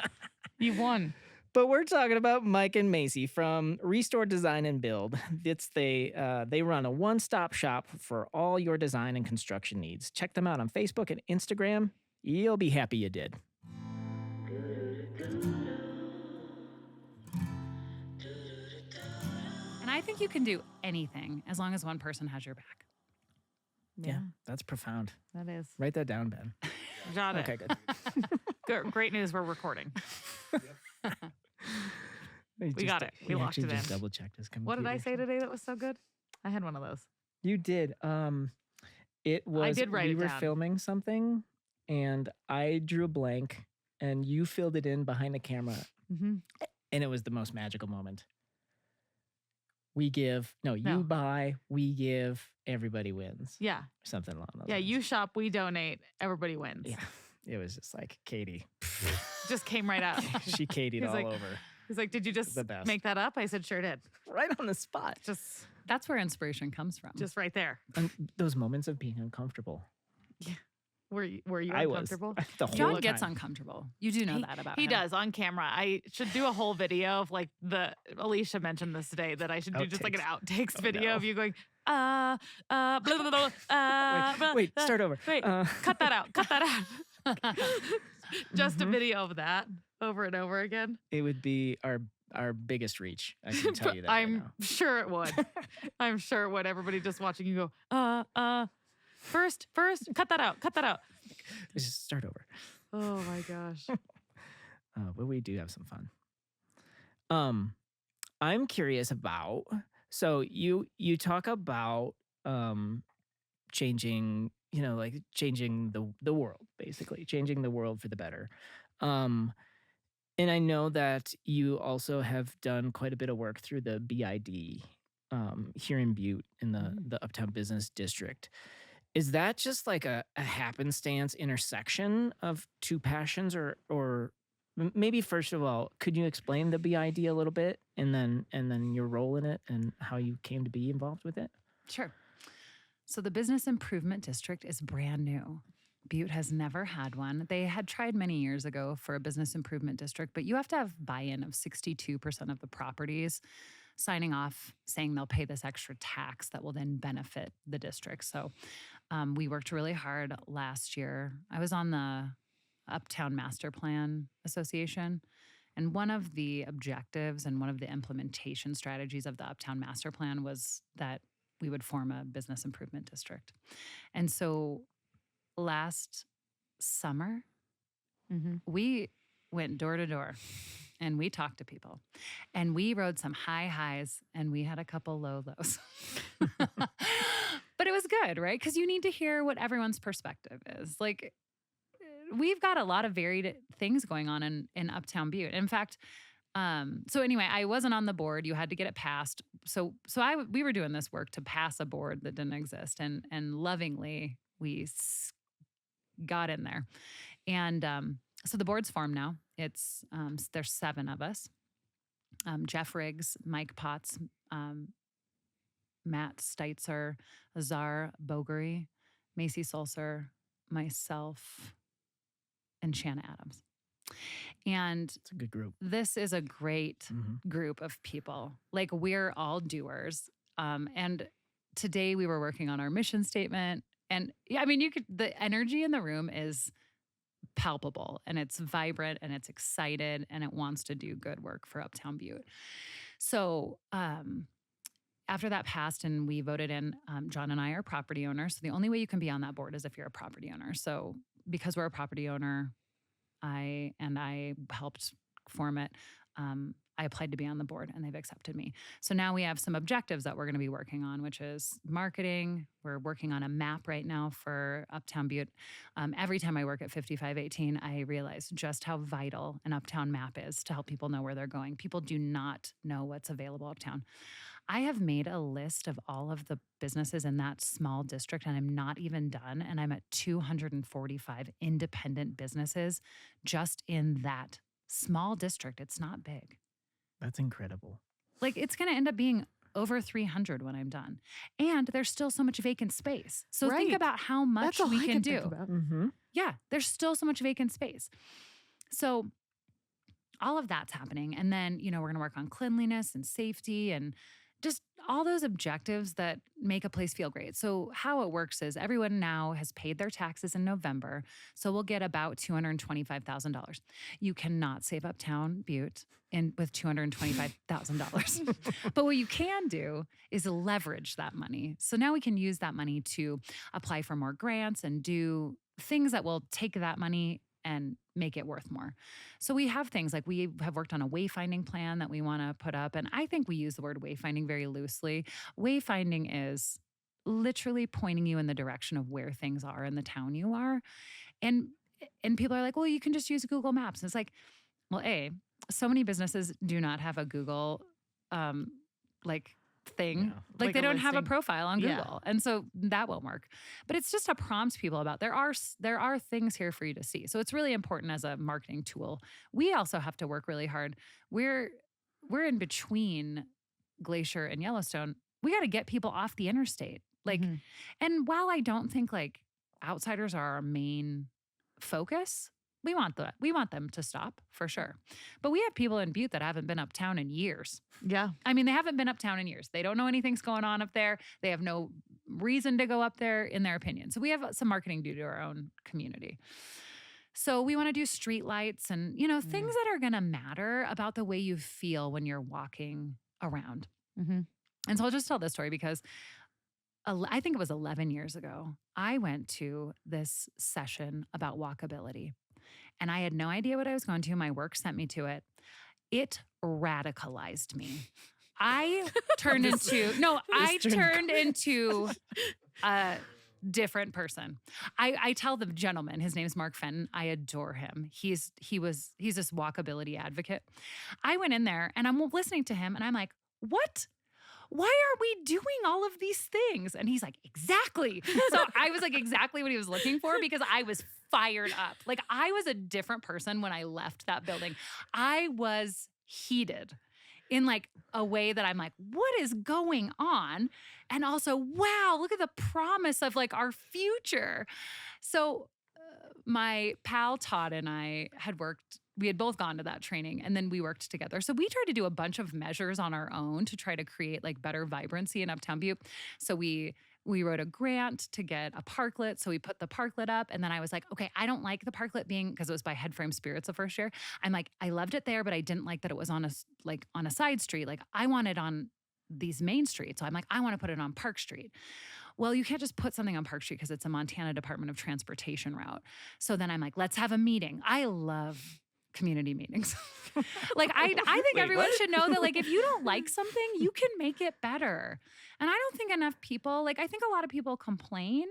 You've won. But we're talking about Mike and Macy from Restore Design and Build. They run a one-stop shop for all your design and construction needs. Check them out on Facebook and Instagram. You'll be happy you did. And I think you can do anything as long as one person has your back. Yeah, that's profound. That is. Write that down, Ben. Got it. Okay, good. Great news. We're recording. We got it. We locked it in. Just double checked his computer. What did I say today that was so good? I had one of those. You did. It was. did write we it were down. filming something, and I drew a blank, and you filled it in behind the camera, Mm-hmm. and it was the most magical moment. We give. No, you No. buy. We give. Everybody wins. Yeah. Something along those Yeah. lines. You shop, we donate, everybody wins. Yeah. It was just like Katie. Just came right out. She Katie'd He's all like- over. He's like, did you just The best. make that up? I said, sure did. Right on the spot. Just That's where inspiration comes from. just right there. And those moments of being uncomfortable. Were you I was. uncomfortable? The whole John gets time. uncomfortable. You do know He- that about He him. does on camera. I should do a whole video of like Alicia mentioned this today that I should do just like an outtakes Oh, video no. of you going, blah, blah, blah, blah, Wait, blah, start over. Wait, cut that out. Cut that out. Just a Mhm. video of that over and over again. It would be our biggest reach. I can tell you that. I'm right now. sure it would. I'm sure it would. Everybody just watching you go, first, cut that out. Cut that out. Let's just start over. Oh my gosh. But we do have some fun. I'm curious about. So you talk about changing like changing the world, basically changing the world for the better. Um, and I know that you also have done quite a bit of work through the BID here in Butte in the Uptown Business District. Is that just like a happenstance intersection of two passions, or maybe first of all, could you explain the BID a little bit, and then your role in it and how you came to be involved with it? Sure. So the Business Improvement District is brand new. Butte has never had one. They had tried many years ago for a business improvement district, but you have to have buy-in of 62% of the properties signing off saying they'll pay this extra tax that will then benefit the district. So we worked really hard last year. I was on the Uptown Master Plan Association, and one of the objectives and one of the implementation strategies of the Uptown Master Plan was that we would form a business improvement district. And so last summer, we went door to door and we talked to people and we rode some high highs and we had a couple low lows. But it was good, right? Because you need to hear what everyone's perspective is. Like, we've got a lot of varied things going on in Uptown Butte. In fact, so anyway, I wasn't on the board. You had to get it passed. So we were doing this work to pass a board that didn't exist, and lovingly we got in there. And so the board's formed now. It's there's 7 of us: Jeff Riggs, Mike Potts, Matt Steitzer, Azar Bogery, Macy Sulcer, myself, and Shanna Adams. And It's a good group. this is a great group of people. Like, we're all doers. And today we were working on our mission statement. And yeah, I mean, the energy in the room is palpable and it's vibrant and it's excited and it wants to do good work for Uptown Butte. So after that passed and we voted in, John and I are property owners. So the only way you can be on that board is if you're a property owner. So because we're a property owner, I helped form it. I applied to be on the board and they've accepted me. So now we have some objectives that we're going to be working on, which is marketing. We're working on a map right now for Uptown Butte. Every time I work at 5518, I realize just how vital an Uptown map is to help people know where they're going. People do not know what's available uptown. I have made a list of all of the businesses in that small district, and I'm not even done. And I'm at 245 independent businesses just in that small district. It's not big. That's incredible. Like, it's going to end up being over 300 when I'm done. And there's still so much vacant space. So think Right. about how much That's all we I can think do. about. Mm-hmm. Yeah, there's still so much vacant space. So all of that's happening. And then, we're going to work on cleanliness and safety and just all those objectives that make a place feel great. So how it works is everyone now has paid their taxes in November. So we'll get about $225,000. You cannot save Uptown Butte with $225,000. But what you can do is leverage that money. So now we can use that money to apply for more grants and do things that will take that money and make it worth more. So we have things like we have worked on a wayfinding plan that we want to put up. And I think we use the word wayfinding very loosely. Wayfinding is literally pointing you in the direction of where things are in the town you are. And people are like, well, you can just use Google Maps. And it's like, well, so many businesses do not have a Google thing. Yeah. Like Like they a don't have a listing. profile on Yeah. Google. And so that won't work. But it's just to prompt people about there are things here for you to see. So it's really important as a marketing tool. We also have to work really hard. We're in between Glacier and Yellowstone. We got to get people off the interstate. Like, Mhm. and while I don't think like outsiders are our main focus, we want them to stop for sure. But we have people in Butte that haven't been uptown in years. Yeah. I mean, they haven't been uptown in years. They don't know anything's going on up there. They have no reason to go up there, in their opinion. So we have some marketing due to our own community. So we want to do street lights and, things that are going to matter about the way you feel when you're walking around. Mm-hmm. And so I'll just tell this story because I think it was 11 years ago, I went to this session about walkability. And I had no idea what I was going to. My work sent me to it. It radicalized me. I turned into different person. I tell the gentleman, his name's Mark Fenton. I adore him. He's this walkability advocate. I went in there and I'm listening to him and I'm like, what? Why are we doing all of these things? And he's like, exactly. So I was like, exactly what he was looking for because I was fired up. Like I was a different person when I left that building. I was heated in like a way that I'm like, what is going on? And also, wow, look at the promise of like our future. So my pal Todd and I we had both gone to that training and then we worked together. So we tried to do a bunch of measures on our own to try to create like better vibrancy in Uptown Butte. So we wrote a grant to get a parklet. So we put the parklet up and then I was like, okay, I don't like the parklet being, because it was by Headframe Spirits the first year. I'm like, I loved it there, but I didn't like that it was on a side street. Like I want it on these main streets. So I'm like, I want to put it on Park Street. Well, you can't just put something on Park Street because it's a Montana Department of Transportation route. So then I'm like, let's have a meeting. I love community meetings. Like I think everyone should know that like if you don't like something, you can make it better. And I don't think enough people, like I think a lot of people complain,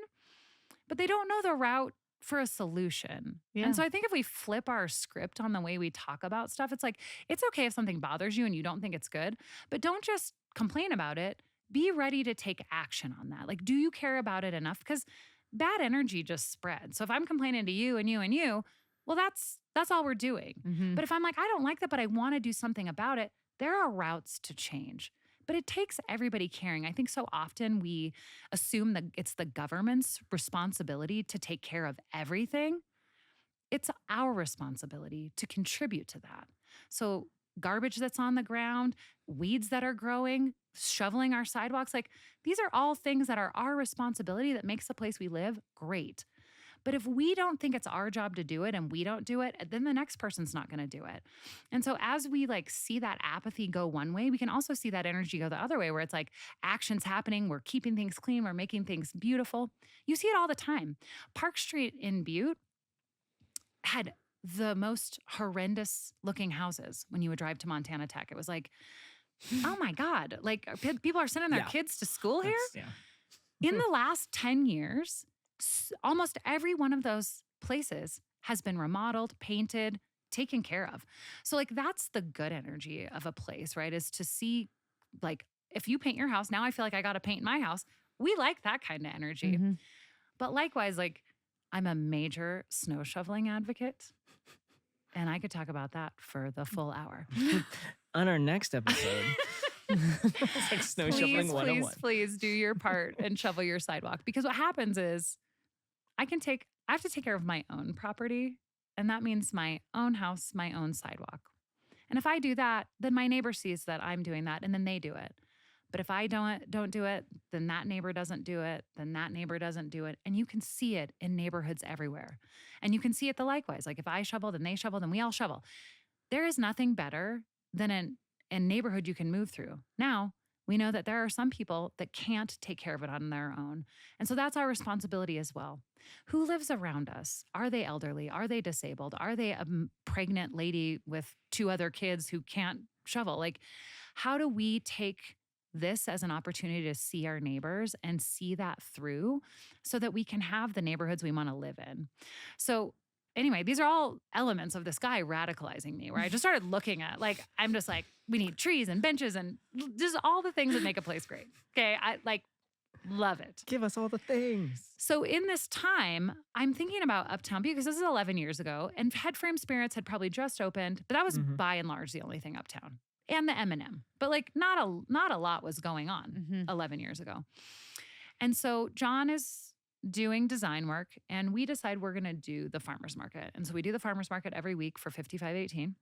but they don't know the route for a solution. Yeah. And so I think if we flip our script on the way we talk about stuff, it's like, it's okay if something bothers you and you don't think it's good, but don't just complain about it. Be ready to take action on that. Like, do you care about it enough? Because bad energy just spreads. So if I'm complaining to you and you and you, well, that's all we're doing. Mhm. But if I'm like, I don't like that, but I want to do something about it, there are routes to change. But it takes everybody caring. I think so often we assume that it's the government's responsibility to take care of everything. It's our responsibility to contribute to that. So garbage that's on the ground, weeds that are growing, shoveling our sidewalks, like these are all things that are our responsibility that makes the place we live great. But if we don't think it's our job to do it and we don't do it, then the next person's not going to do it. And so as we like see that apathy go one way, we can also see that energy go the other way where it's like action's happening, we're keeping things clean, we're making things beautiful. You see it all the time. Park Street in Butte had the most horrendous looking houses when you would drive to Montana Tech. It was like, oh my God, like people are sending their Yeah. kids to school here. Yeah. In the last 10 years, almost every one of those places has been remodeled, painted, taken care of. So like that's the good energy of a place, right? Is to see like if you paint your house, now I feel like I got to paint my house. We like that kind of energy. Mhm. But likewise, like I'm a major snow shoveling advocate. And I could talk about that for the full hour. On our next episode, it's like snow shoveling 101. Please do your part and shovel your sidewalk. Because what happens is I have to take care of my own property. And that means my own house, my own sidewalk. And if I do that, then my neighbor sees that I'm doing that and then they do it. But if I don't do it, then that neighbor doesn't do it, then that neighbor doesn't do it. And you can see it in neighborhoods everywhere. And you can see it the likewise. Like if I shovel, then they shovel, then we all shovel. There is nothing better than a neighborhood you can move through. Now, we know that there are some people that can't take care of it on their own. And so that's our responsibility as well. Who lives around us? Are they elderly? Are they disabled? Are they a pregnant lady with 2 other kids who can't shovel? Like, how do we take this as an opportunity to see our neighbors and see that through so that we can have the neighborhoods we want to live in? So anyway, these are all elements of this guy radicalizing me, where I just started looking at, like, I'm just like, we need trees and benches and just all the things that make a place great. Okay, I like love it. Give us all the things. So in this time, I'm thinking about Uptown Butte because this is 11 years ago, and Headframe Spirits had probably just opened, but that was by and large the only thing uptown, and the M&M. But like not a lot was going on 11 years ago. And so John is doing design work, and we decide we're going to do the farmers market. And so we do the farmers market every week for 5518.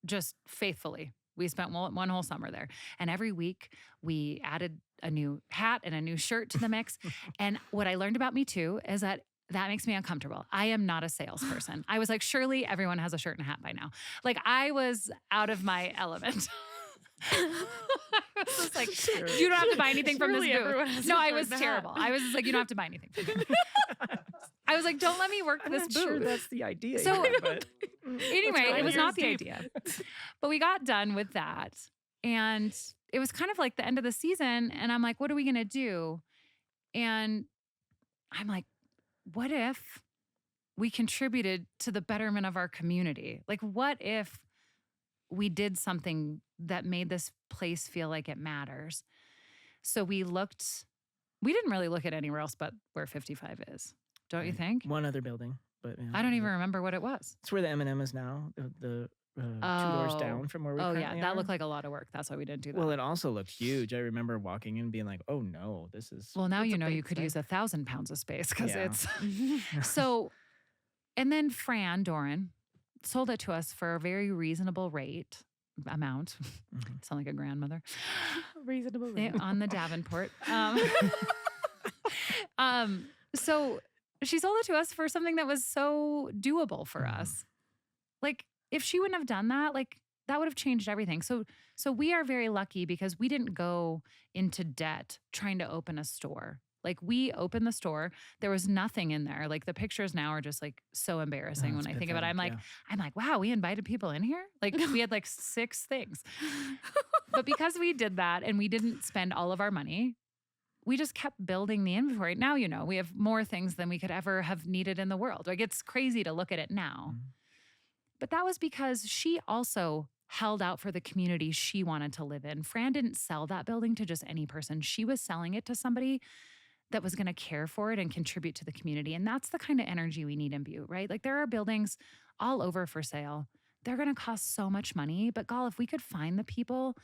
Just faithfully. We spent one whole summer there. And every week we added a new hat and a new shirt to the mix. And what I learned about me too is that makes me uncomfortable. I am not a salesperson. I was like, surely everyone has a shirt and a hat by now. Like I was out of my element. I was just like, you don't have to buy anything from this Surely everyone booth. has No, a I shirt was and a hat. terrible. I was just like, you don't have to buy anything from me. I was like, don't let me work I'm this not booth. sure that's the idea. So- here, but Anyway, it was not the idea. But we got done with that. And it was kind of like the end of the season. And I'm like, what are we going to do? And I'm like, what if we contributed to the betterment of our community? Like, what if we did something that made this place feel like it matters? So we didn't really look at anywhere else but where 55 is. Don't you Right. think? One other building, but yeah, I don't even remember what it was. It's where the M&M is now. The 2 doors down from where we Oh, yeah. currently That are. looked like a lot of work. That's why we didn't do that. Well, it also looked huge. I remember walking in and being like, "Oh no, this is." Well, now that's you a know you big could site." use 1,000 pounds of space because Yeah. it's so. And then Fran Doran sold it to us for a very reasonable amount. Mhm. Sound like a grandmother. Reasonable. On the Davenport. So she sold it to us for something that was so doable for Mhm. us. Like, if she wouldn't have done that, like, that would have changed everything. So we are very lucky because we didn't go into debt trying to open a store. Like, we opened the store. There was nothing in there. Like, the pictures now are just like so embarrassing Oh, when it's I think about it. pathetic, I'm like, wow, we invited people in here. Like, we had like 6 things. But because we did that and we didn't spend all of our money, we just kept building the inventory. Now, you know, we have more things than we could ever have needed in the world. Like, it's crazy to look at it now. Mhm. But that was because she also held out for the community she wanted to live in. Fran didn't sell that building to just any person. She was selling it to somebody that was going to care for it and contribute to the community. And that's the kind of energy we need in Butte, right? Like, there are buildings all over for sale. They're going to cost so much money, but gall, if we could find the people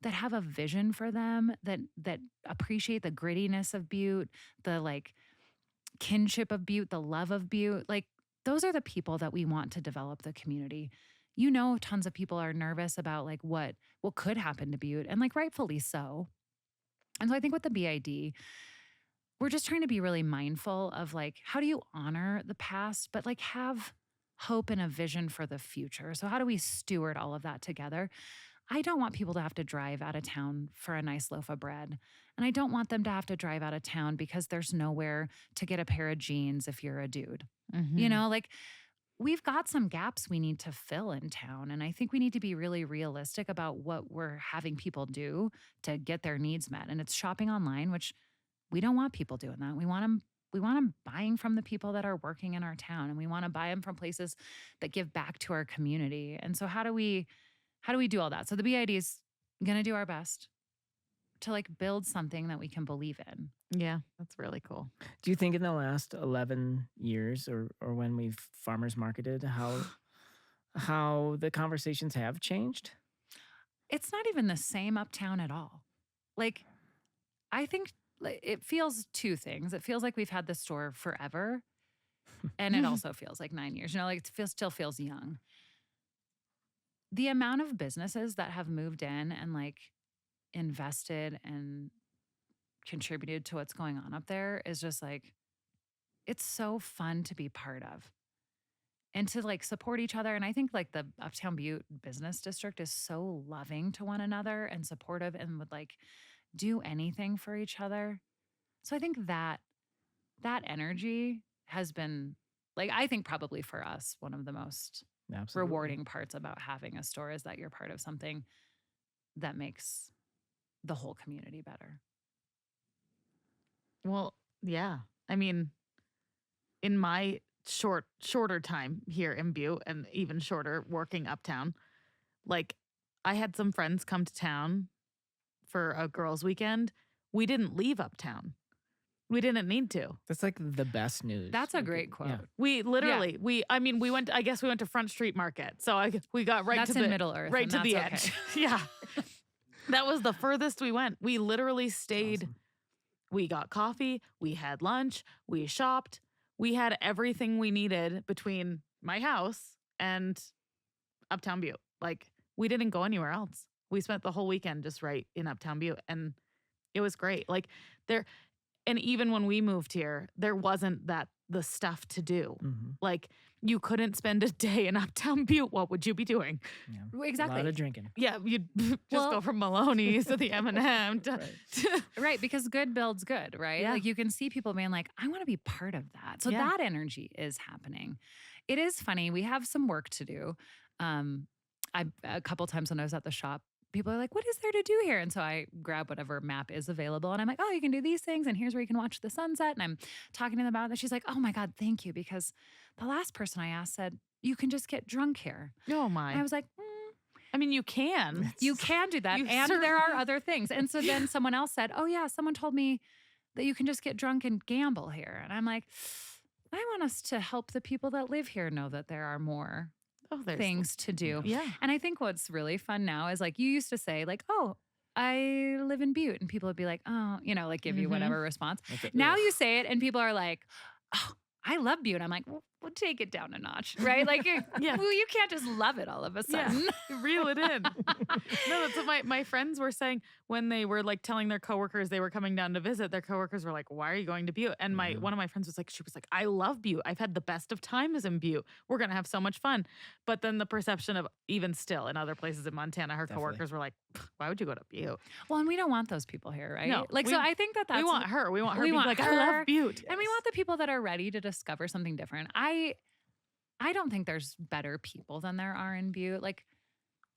that have a vision for them, that appreciate the grittiness of Butte, the like kinship of Butte, the love of Butte, like, those are the people that we want to develop the community. You know, tons of people are nervous about like what could happen to Butte, and like rightfully so. And so I think with the BID, we're just trying to be really mindful of like, how do you honor the past, but like have hope and a vision for the future? So how do we steward all of that together? I don't want people to have to drive out of town for a nice loaf of bread. And I don't want them to have to drive out of town because there's nowhere to get a pair of jeans if you're a dude. You know, like, we've got some gaps we need to fill in town. And I think we need to be really realistic about what we're having people do to get their needs met. And it's shopping online, which we don't want people doing that. We want them buying from the people that are working in our town, and we want to buy them from places that give back to our community. And so how do we do all that? So the BID is going to do our best to like build something that we can believe in. Yeah, that's really cool. Do you think in the last 11 years or when we've farmers marketed, how the conversations have changed? It's not even the same uptown at all. Like, I think it feels 2 things. It feels like we've had the store forever, and it also feels like 9 years. You know, like, still feels young. The amount of businesses that have moved in and like invested and contributed to what's going on up there is just like, it's so fun to be part of and to like support each other. And I think like the Uptown Butte Business District is so loving to one another and supportive and would like do anything for each other. So I think that energy has been like, I think probably for us, one of the most Absolutely. rewarding parts about having a store is that you're part of something that makes the whole community better. Well, yeah. I mean, in my shorter time here in Butte and even shorter working uptown, like, I had some friends come to town for a girls' weekend. We didn't leave uptown. We didn't need to. That's like the best news. That's a Like, great quote. yeah. We literally, we went to Front Street Market. So we got right That's to in the Middle Earth. right and to the that's edge. okay. Yeah. That was the furthest we went. We literally stayed. Awesome. We got coffee, we had lunch, we shopped. We had everything we needed between my house and Uptown Butte. Like, we didn't go anywhere else. We spent the whole weekend just right in Uptown Butte, and it was great. Like, and even when we moved here, there wasn't the stuff to do. Mhm. Like, you couldn't spend a day in Uptown Butte. What would you be doing? Yeah. Exactly. A lot of drinking. Yeah, you'd just Well- go from Maloney's to the M&M. Right. Right, because good builds good, right? Yeah. Like, you can see people being like, I want to be part of that. So Yeah. that energy is happening. It is funny. We have some work to do. A couple times when I was at the shop people are like, what is there to do here? And so I grab whatever map is available and I'm like, oh, you can do these things. And here's where you can watch the sunset. And I'm talking to them about it. She's like, oh my God, thank you. Because the last person I asked said, you can just get drunk here. Oh my. And I was like, I mean, you can. you can do that. You And there are certainly- other things. And so then someone else said, oh yeah, someone told me that you can just get drunk and gamble here. And I'm like, I want us to help the people that live here know that there are more Oh, there's things to do. Yeah. And I think what's really fun now is like you used to say like, oh, I live in Butte. And people would be like, oh, like give you Mhm. whatever response. Okay, Now ugh. you say it and people are like, oh, I love Butte. I'm like, well, we'll take it down a notch, right? Like, Yeah. well, you can't just love it all of a Yeah. sudden. Reel it in. No, that's what my friends were saying when they were like telling their coworkers they were coming down to visit. Their coworkers were like, "Why are you going to Butte?" And Mhm. one of my friends was like, "I love Butte. I've had the best of times in Butte. We're gonna have so much fun." But then the perception of even still in other places in Montana, her Definitely. coworkers were like, "Why would you go to Butte?" Well, and we don't want those people here, right? No, Like, we- so I think that that's we want her. We want her we to be want like, "I her. love Butte." And we want the people that are ready to discover something different. I don't think there's better people than there are in Butte. Like,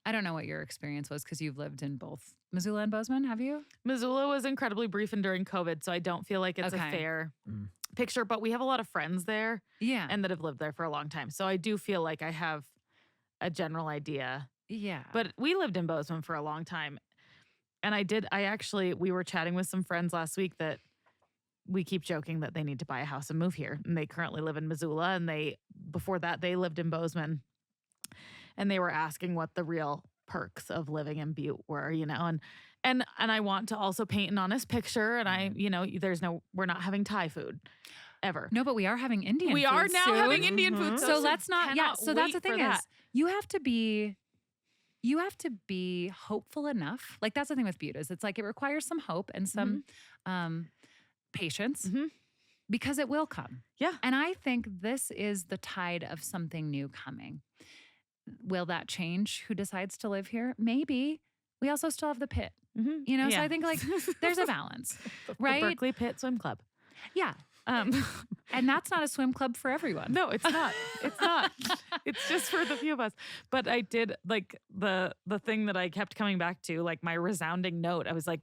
I don't know what your experience was because you've lived in both Missoula and Bozeman, have you? Missoula was incredibly brief and during COVID, so I don't feel like it's Okay. a fair Mm. picture. But we have a lot of friends there Yeah. and that have lived there for a long time, so I do feel like I have a general idea. yeah. But we lived in Bozeman for a long time. And we were chatting with some friends last week that we keep joking that they need to buy a house and move here. And they currently live in Missoula. And before that, they lived in Bozeman. And they were asking what the real perks of living in Butte were, And I want to also paint an honest picture. And we're not having Thai food ever. no, but we are having Indian We food are now soon. having Indian food. Mhm. So let's not, yeah. cannot So that's the wait for thing is that. you have to be hopeful enough. Like that's the thing with Butte is it's like it requires some hope and some patience Mhm. because it will come. Yeah. And I think this is the tide of something new coming. Will that change who decides to live here? Maybe. We also still have the pit, Mhm. So Yeah. I think like there's a balance, The right? Berkeley Pit Swim Club. Yeah. Um, And that's not a swim club for everyone. No, it's not. It's not. It's just for the few of us. But I did like the thing that I kept coming back to, like my resounding note. I was like,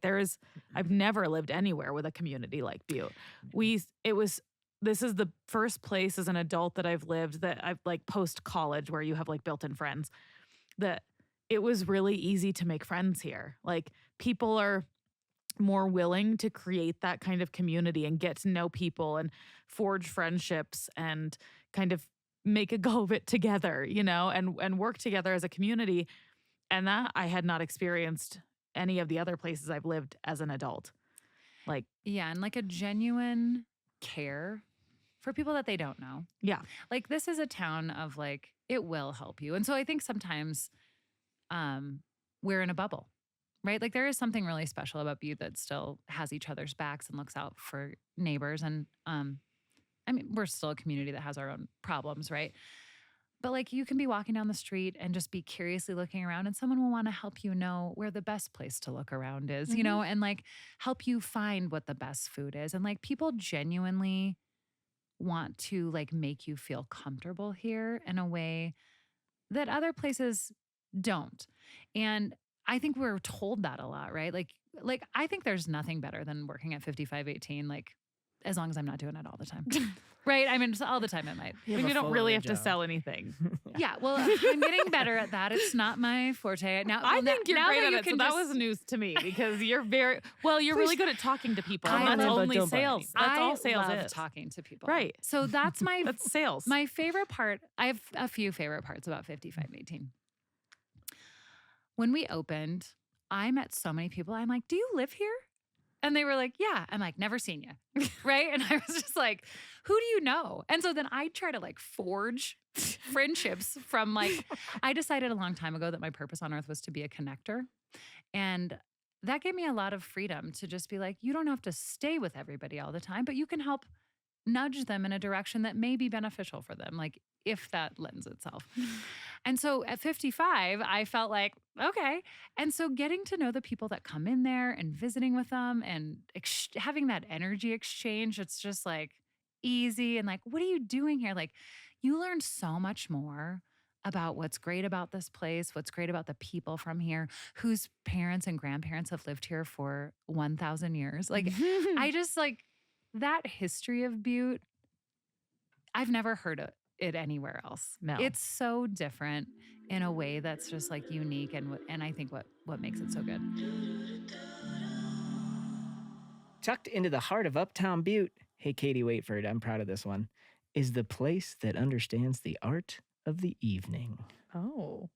I've never lived anywhere with a community like Butte. This is the first place as an adult that I've lived that I've like post college where you have like built-in friends, that it was really easy to make friends here. Like people are more willing to create that kind of community and get to know people and forge friendships and kind of make a go of it together, and work together as a community. And that I had not experienced any of the other places I've lived as an adult. Like, Yeah. And like a genuine care for people that they don't know. yeah. Like this is a town of like, it will help you. And so I think sometimes we're in a bubble, right? Like there is something really special about Butte that still has each other's backs and looks out for neighbors. And I mean, we're still a community that has our own problems, right? But like you can be walking down the street and just be curiously looking around and someone will want to help you know where the best place to look around is, and like help you find what the best food is. And like people genuinely want to like make you feel comfortable here in a way that other places don't. And I think we're told that a lot, right? Like I think there's nothing better than working at 5518, like as long as I'm not doing it all the time. Right? I mean, just all the time it might. You You, have a don't full really other have to job. sell anything. Yeah, well, I'm getting better at that. It's not my forte. Now, I well, now- think you're now great that at you it. So can that just- was news to me because you're really good at talking to people. I And that's love- only don't buy sales. anything. That's I all sales love is. talking to people. Right. So that's my That's sales. my favorite part. I have a few favorite parts about 5518. When we opened, I met so many people. I'm like, "Do you live here?" And they were like, "Yeah." I'm like, "Never seen you." Right? And I was just like, "Who do you know?" And so then I try to like forge friendships from like I decided a long time ago that my purpose on earth was to be a connector. And that gave me a lot of freedom to just be like, you don't have to stay with everybody all the time, but you can help nudge them in a direction that may be beneficial for them, like if that lends itself. And so at 55, I felt like, okay. And so getting to know the people that come in there and visiting with them and having that energy exchange, it's just like easy. And like, what are you doing here? Like, you learn so much more about what's great about this place, what's great about the people from here, whose parents and grandparents have lived here for 1,000 years. Like, I just like that history of Butte. I've never heard it anywhere else. No. It's so different in a way that's just like unique, and I think what makes it so good. Tucked into the heart of uptown Butte, hey, Katie, wait for it, I'm proud of this one, is the place that understands the art of the evening. Oh,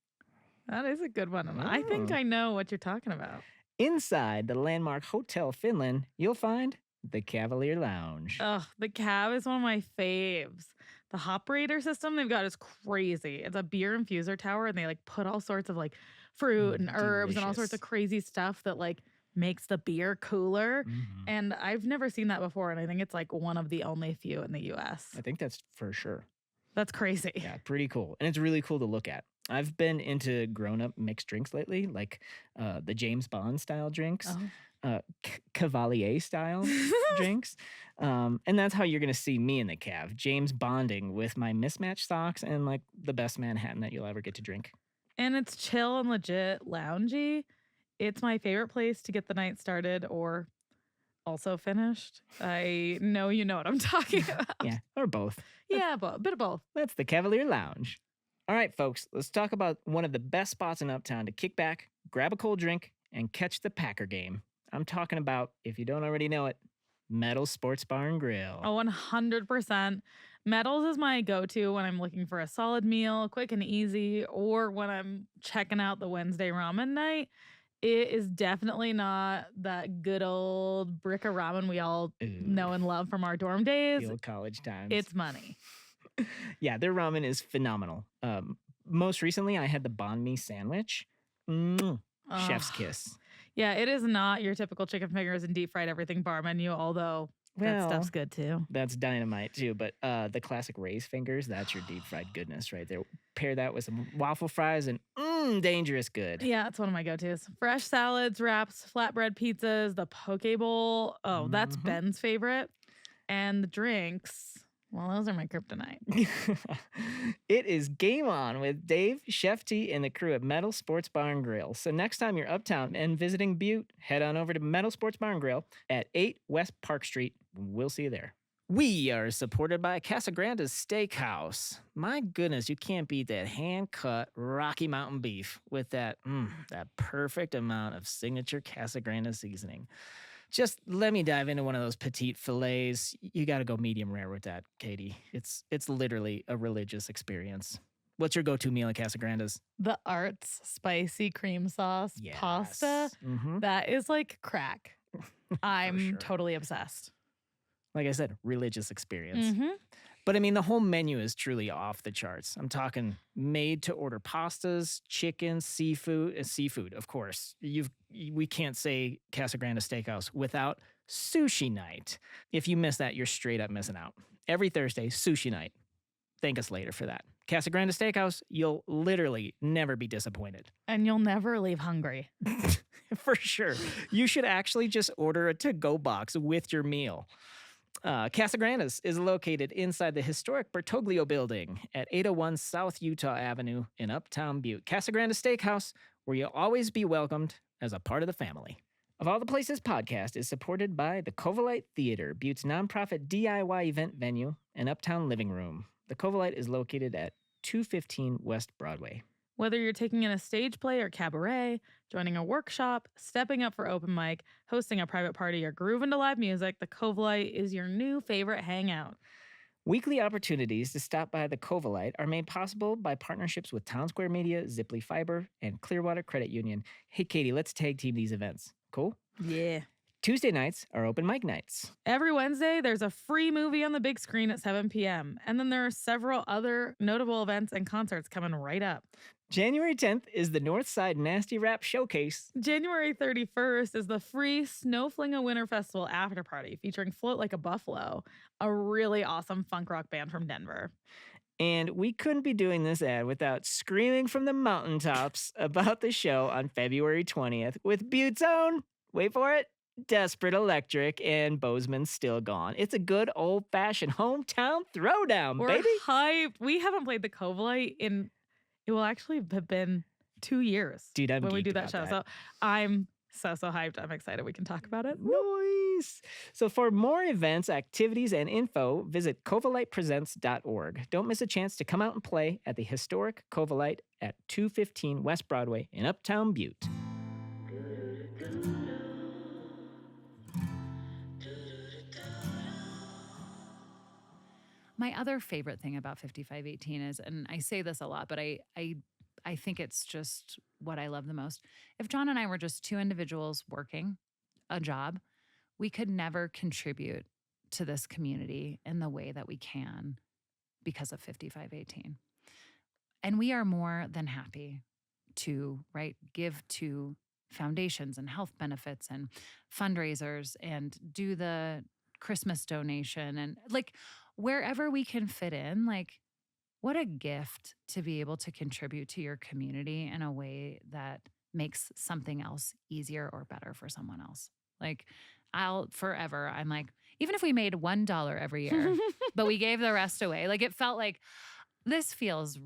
that is a good one. And I think Oh. I know what you're talking about. Inside the landmark Hotel Finland, you'll find the Cavalier Lounge. Ugh, the Cab is one of my faves. The Hoperator system they've got is crazy. It's a beer infuser tower, and they like put all sorts of like fruit and herbs and all sorts delicious. of crazy stuff that like makes the beer cooler. Mhm. And I've never seen that before, and I think it's like one of the only few in the U.S. I think that's for sure. That's crazy. Yeah, pretty cool. And it's really cool to look at. I've been into grown-up mixed drinks lately, like the James Bond style drinks, Cavalier style drinks. And that's how you're going to see me in the Cav, James Bonding with my mismatched socks and like the best Manhattan that you'll ever get to drink. And it's chill and legit loungy. It's my favorite place to get the night started or also finished. I know you know what I'm talking about. Yeah, or both. Yeah, but a bit of both. That's the Cavalier Lounge. All right, folks, let's talk about one of the best spots in Uptown to kick back, grab a cold drink, and catch the Packer game. I'm talking about, if you don't already know it, Metal Sports Bar and Grill. Oh, 100%. Metals is my go-to when I'm looking for a solid meal, quick and easy, or when I'm checking out the Wednesday ramen night. It is definitely not that good old brick of ramen we all know and love from our dorm days. The old college times. It's money. Yeah, their ramen is phenomenal. Most recently, I had the banh mi sandwich. Chef's Ugh. kiss. Yeah, it is not your typical chicken fingers and deep fried everything bar menu, although that Well, stuff's good too. That's dynamite too. But the classic Ray's fingers, that's your deep fried goodness right there. Pair that with some waffle fries and dangerous good. Yeah, it's one of my go-tos. Fresh salads, wraps, flatbread pizzas, the poke bowl. Oh, that's Mhm. Ben's favorite. And the drinks, well, those are my kryptonite. It is game on with Dave, Chef T, and the crew at Metal Sports Bar and Grill. So next time you're uptown and visiting Butte, head on over to Metal Sports Bar and Grill at 8 West Park Street. We'll see you there. We are supported by Casa Grande's Steakhouse. My goodness, you can't beat that hand-cut Rocky Mountain beef with that perfect amount of signature Casa Grande seasoning. Just let me dive into one of those petite fillets. You got to go medium rare with that, Katie. It's literally a religious experience. What's your go-to meal at Casa Grande's? The Arts spicy cream sauce pasta, Mhm. that is like crack. I'm sure. totally obsessed. Like I said, religious experience. Mhm. But I mean, the whole menu is truly off the charts. I'm talking made-to-order pastas, chicken, seafood, of course. We can't say Casa Grande Steakhouse without sushi night. If you miss that, you're straight up missing out. Every Thursday, sushi night. Thank us later for that. Casa Grande Steakhouse, you'll literally never be disappointed. And you'll never leave hungry. For sure. You should actually just order a to-go box with your meal. Casa Grande's is located inside the historic Bertoglio building at 801 South Utah Avenue in Uptown Butte. Casa Grande Steakhouse, where you'll always be welcomed as a part of the family. Of All the Places podcast is supported by the Covalite Theater, Butte's nonprofit DIY event venue and uptown living room. The Covalite is located at 215 West Broadway. Whether you're taking in a stage play or cabaret, joining a workshop, stepping up for open mic, hosting a private party, or grooving to live music, the Covalite is your new favorite hangout. Weekly opportunities to stop by the Covalite are made possible by partnerships with Town Square Media, Ziply Fiber, and Clearwater Credit Union. Hey, Katie, let's tag team these events. Cool? Yeah. Tuesday nights are open mic nights. Every Wednesday, there's a free movie on the big screen at 7 p.m. And then there are several other notable events and concerts coming right up. January 10th is the Northside Nasty Rap Showcase. January 31st is the free Snowflinga Winter Festival after party featuring Float Like a Buffalo, a really awesome funk rock band from Denver. And we couldn't be doing this ad without screaming from the mountaintops about the show on February 20th with Butte's own, wait for it, Desperate Electric and Bozeman Still Gone. It's a good old-fashioned hometown throwdown, We're baby. hyped. We haven't played the Covalite in It will actually have been 2 years Dude, I'm when we geeked do that about show. So I'm so hyped. I'm excited. We can talk about it. Nice. So for more events, activities, and info, visit covalightpresents.org. Don't miss a chance to come out and play at the historic Covalight at 215 West Broadway in Uptown Butte. My other favorite thing about 5518 is, and I say this a lot, but I think it's just what I love the most. If John and I were just two individuals working a job, we could never contribute to this community in the way that we can because of 5518. And we are more than happy to, right, give to foundations and health benefits and fundraisers and do the Christmas donation and like wherever we can fit in, like what a gift to be able to contribute to your community in a way that makes something else easier or better for someone else. Like I'm like, even if we made $1 every year, but we gave the rest away, like it felt like this feels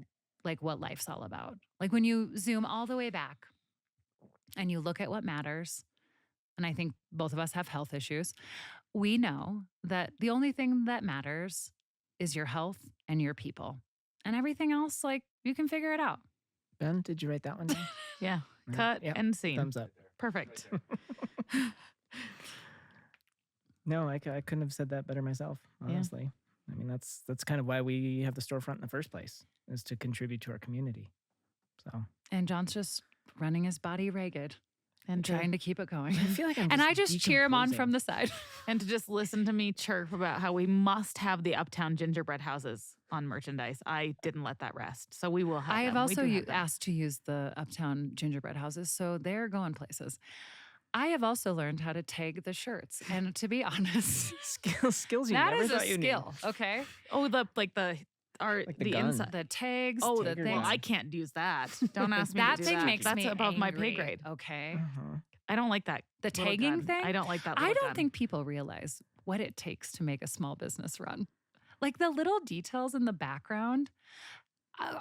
like what life's all about. Like when you zoom all the way back and you look at what matters, and I think both of us have health issues, we know that the only thing that matters is your health and your people. And everything else, like, you can figure it out. Ben, did you write that one down? Yeah. Yeah. Cut Yep. and scene. Thumbs up. Perfect. No, I couldn't have said that better myself, Yeah. honestly. I mean, that's kind of why we have the storefront in the first place, is to contribute to our community. So And John's just running his body ragged and trying to keep it going. I feel like I'm And I just cheer him on decomposing. from the side. And to just listen to me chirp about how we must have the Uptown gingerbread houses on merchandise. I didn't let that rest. So we will have I have them. We also do have them. asked to use the Uptown gingerbread houses, so they're going places. I have also learned how to tag the shirts. And to be honest, skills you that never is a thought you skill, okay? Oh, the art, Like the the gun. inside. The tags, Oh, the Tagger well, things. gun. I can't use that. Don't ask me That to do thing that. makes That's me above my angry, pay grade. Okay. Uh-huh. I don't like that. The little tagging gun. thing? I don't like that. I little don't gun. think people realize what it takes to make a small business run. Like the little details in the background.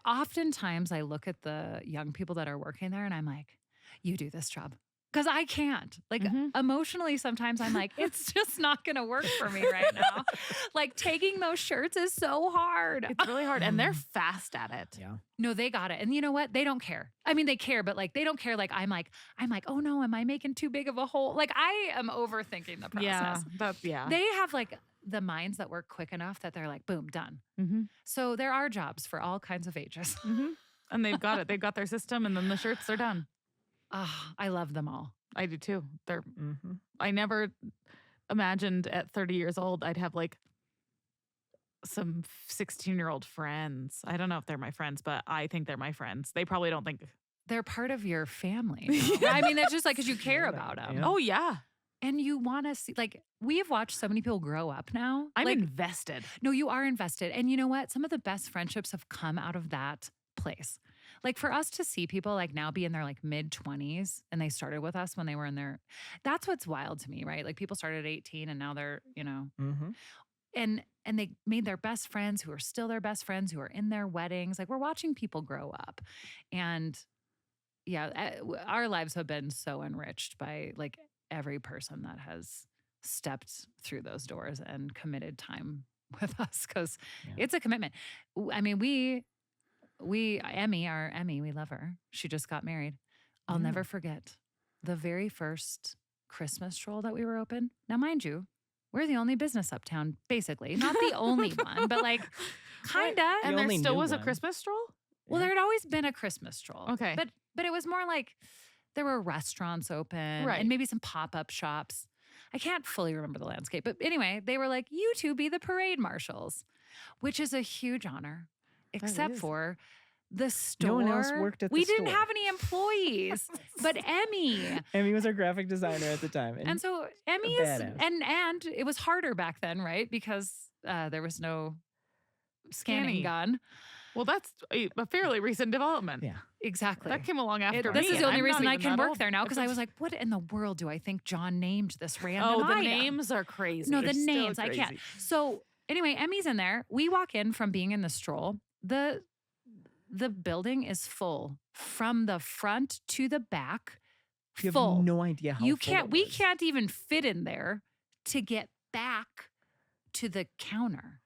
Oftentimes I look at the young people that are working there and I'm like, you do this job. Because I can't. Like Mhm. emotionally, sometimes I'm like, it's just not going to work for me right now. Like taking those shirts is so hard. It's really hard, and they're fast at it. Yeah. No, they got it. And you know what? They don't care. I mean, they care, but like they don't care. Like I'm like, oh no, am I making too big of a hole? Like I am overthinking the process. Yeah. They have like the minds that work quick enough that they're like, boom, done. Mm-hmm. So there are jobs for all kinds of ages. Mm-hmm. And they've got it. They've got their system, and then the shirts are done. I love them all. I do too. Mm-hmm. I never imagined at 30 years old I'd have like some 16-year-old friends. I don't know if they're my friends, but I think they're my friends. They probably don't think. They're part of your family. now. I mean, that's just like because you care about them. Yeah. Oh yeah, And you want to see, like, we have watched so many people grow up now. I'm like, invested. no, you are invested. And you know what? Some of the best friendships have come out of that place. Like for us to see people like now be in their like mid 20s and they started with us when they were in their, that's what's wild to me, right? Like people started at 18 and now they're, you know, Mm-hmm. and they made their best friends who are still their best friends who are in their weddings. Like we're watching people grow up. And yeah, our lives have been so enriched by like every person that has stepped through those doors and committed time with us because Yeah. it's a commitment. I mean, our Emmy, we love her. She just got married. I'll Yeah. never forget the very first Christmas stroll that we were open. Now, mind you, we're the only business uptown, basically. Not the only one, but like kinda. And there only still new was a one. Christmas stroll? Well, there had always been a Christmas stroll. Okay. But it was more like there were restaurants open Right. and maybe some pop-up shops. I can't fully remember the landscape. But anyway, they were like, you two be the parade marshals, which is a huge honor, except is. for the store. No one else worked at the We didn't store. have any employees, but Emmy. Emmy was our graphic designer at the time. And so Emmy a is, badass. and it was harder back then, right? Because there was no scanning Scanning. gun. Well, that's a fairly recent development. Yeah. Exactly. That came along after This me. is the only I'm not reason I even can that work old. there now because I It's- was like, what in the world do I think John named this random Oh, the item? names are crazy. No, They're the still names. I can't. crazy. So anyway, Emmy's in there. We walk in from being in the stroll. the building is full from the front to the back. You have Full. no idea how You full can't. it We was. can't even fit in there to get back to the counter.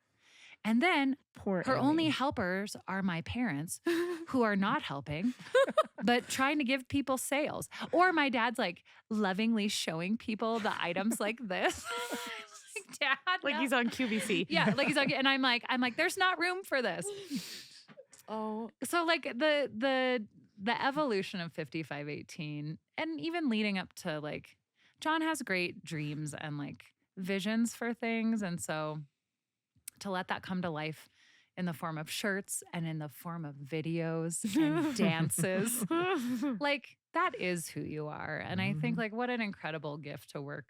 And then Poor her only Emmy. helpers are my parents, who are not helping, but trying to give people sales. Or my dad's like lovingly showing people the items like this. Like, Dad, Like no." he's on QVC. Yeah, like he's like, and I'm like, there's not room for this. Oh, So like the evolution of 5518 and even leading up to like John has great dreams and like visions for things. And so to let that come to life in the form of shirts and in the form of videos and dances, like that is who you are. And I think like what an incredible gift to work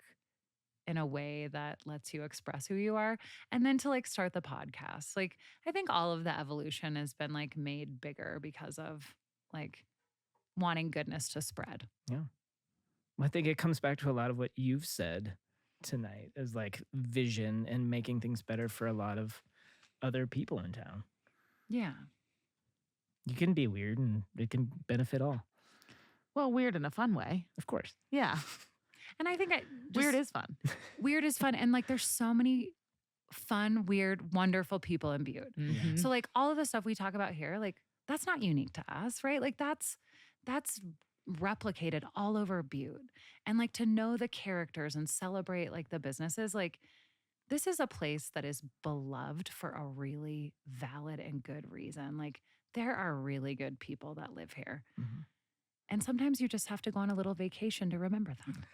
in a way that lets you express who you are. And then to like start the podcast. Like I think all of the evolution has been like made bigger because of like wanting goodness to spread. I think it comes back to a lot of what you've said tonight is like vision and making things better for a lot of other people in town. Yeah. You can be weird and it can benefit all, well, weird in a fun way. of course. Yeah. And I think Weird is fun. weird is fun. And like there's so many fun, weird, wonderful people in Butte. Mhm. So like all of the stuff we talk about here, like that's not unique to us, right? Like that's replicated all over Butte. And like to know the characters and celebrate like the businesses, like this is a place that is beloved for a really valid and good reason. Like there are really good people that live here. Mhm. And sometimes you just have to go on a little vacation to remember them.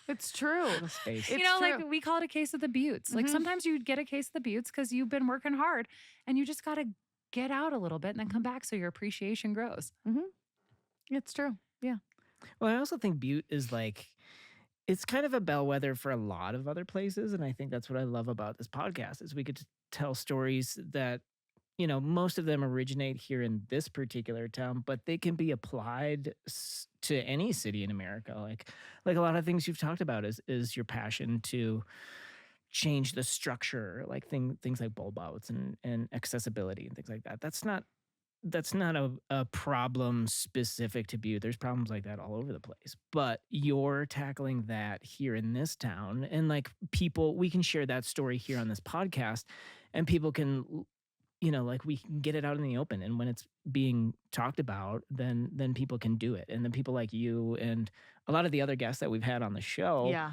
It's true. Little space. It's you know, true. like we call it a case of the Buttes. Like Mhm. sometimes you get a case of the Buttes because you've been working hard and you just got to get out a little bit and then come back so your appreciation grows. It's true. Yeah. Well, I also think Butte is like, it's kind of a bellwether for a lot of other places. And I think that's what I love about this podcast is we get to tell stories that, you know, most of them originate here in this particular town, but they can be applied to any city in America. Like a lot of things you've talked about is your passion to change the structure, like things like bulb outs and accessibility and things like that. That's not a problem specific to Butte. There's problems like that all over the place. But you're tackling that here in this town. And like people, we can share that story here on this podcast and people can, you know, like we can get it out in the open. And when it's being talked about, then people can do it. And then people like you and a lot of the other guests that we've had on the show, Yeah.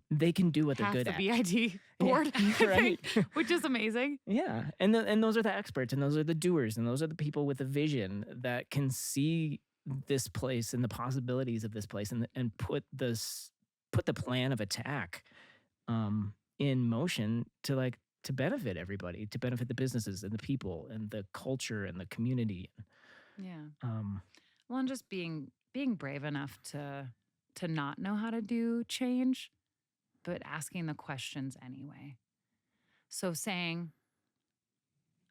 they can do what they're Half good the at. BID Yeah, board, I right. think, which is amazing. Yeah, and those are the experts, and those are the doers, and those are the people with a vision that can see this place and the possibilities of this place, and put the plan of attack in motion to benefit everybody, to benefit the businesses and the people and the culture and the community. Yeah. Um, Well, and just being brave enough to not know how to do change, but asking the questions anyway. So saying,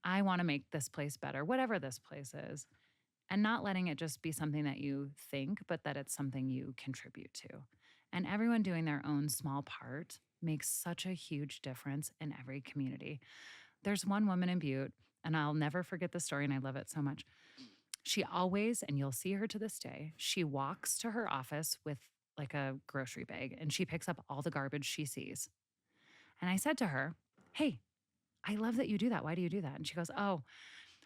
I want to make this place better, whatever this place is, and not letting it just be something that you think, but that it's something you contribute to. And everyone doing their own small part makes such a huge difference in every community. There's one woman in Butte, and I'll never forget the story, and I love it so much. She always, and you'll see her to this day, she walks to her office with like a grocery bag and she picks up all the garbage she sees. And I said to her, hey, I love that you do that. Why do you do that? And she goes, oh,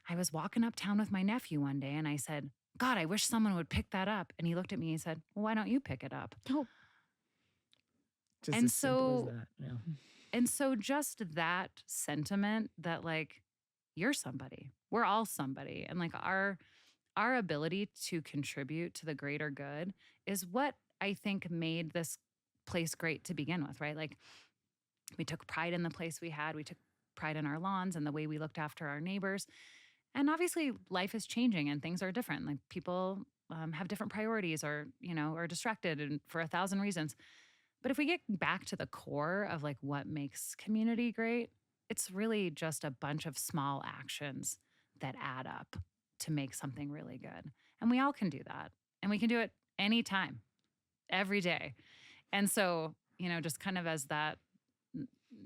I was walking uptown with my nephew one day and I said, God, I wish someone would pick that up. And he looked at me and he said, well, why don't you pick it up? just And as simple so- as that. Yeah. And so just that sentiment that like, you're somebody, we're all somebody. And like our ability to contribute to the greater good is what I think made this place great to begin with, right? Like we took pride in the place we had. We took pride in our lawns and the way we looked after our neighbors. And obviously life is changing and things are different. Like people have different priorities or, you know, are distracted and for 1,000 reasons. But if we get back to the core of like what makes community great, it's really just a bunch of small actions that add up to make something really good. And we all can do that. And we can do it anytime, every day. And so, you know, just kind of as that,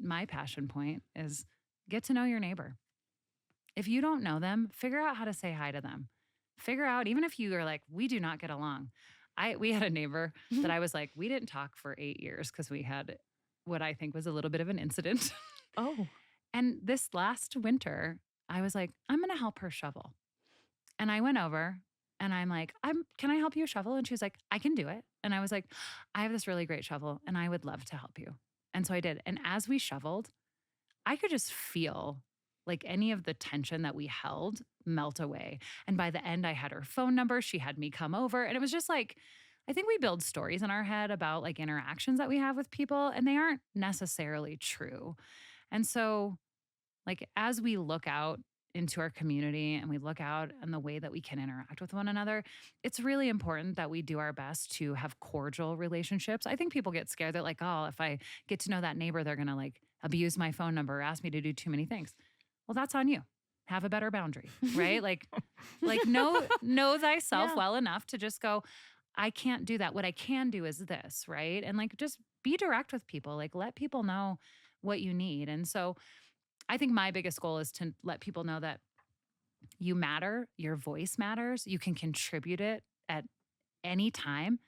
my passion point is get to know your neighbor. If you don't know them, figure out how to say hi to them. Figure out, even if you are like, we do not get along. We had a neighbor that I was like, we didn't talk for 8 years because we had what I think was a little bit of an incident. Oh. And this last winter, I was like, I'm going to help her shovel. And I went over and I'm like, can I help you shovel? And she was like, I can do it. And I was like, I have this really great shovel and I would love to help you. And so I did. And as we shoveled, I could just feel like any of the tension that we held melt away. And by the end, I had her phone number. She had me come over. And it was just like, I think we build stories in our head about like interactions that we have with people, and they aren't necessarily true. And so, like, as we look out into our community and we look out in the way that we can interact with one another, it's really important that we do our best to have cordial relationships. I think people get scared. They're like, oh, if I get to know that neighbor, they're going to like abuse my phone number or ask me to do too many things. Well, that's on you. Have a better boundary, right? like know thyself well enough to just go, I can't do that. What I can do is this, right? And like, just be direct with people. Like, let people know what you need. And so I think my biggest goal is to let people know that you matter, your voice matters, you can contribute it at any time.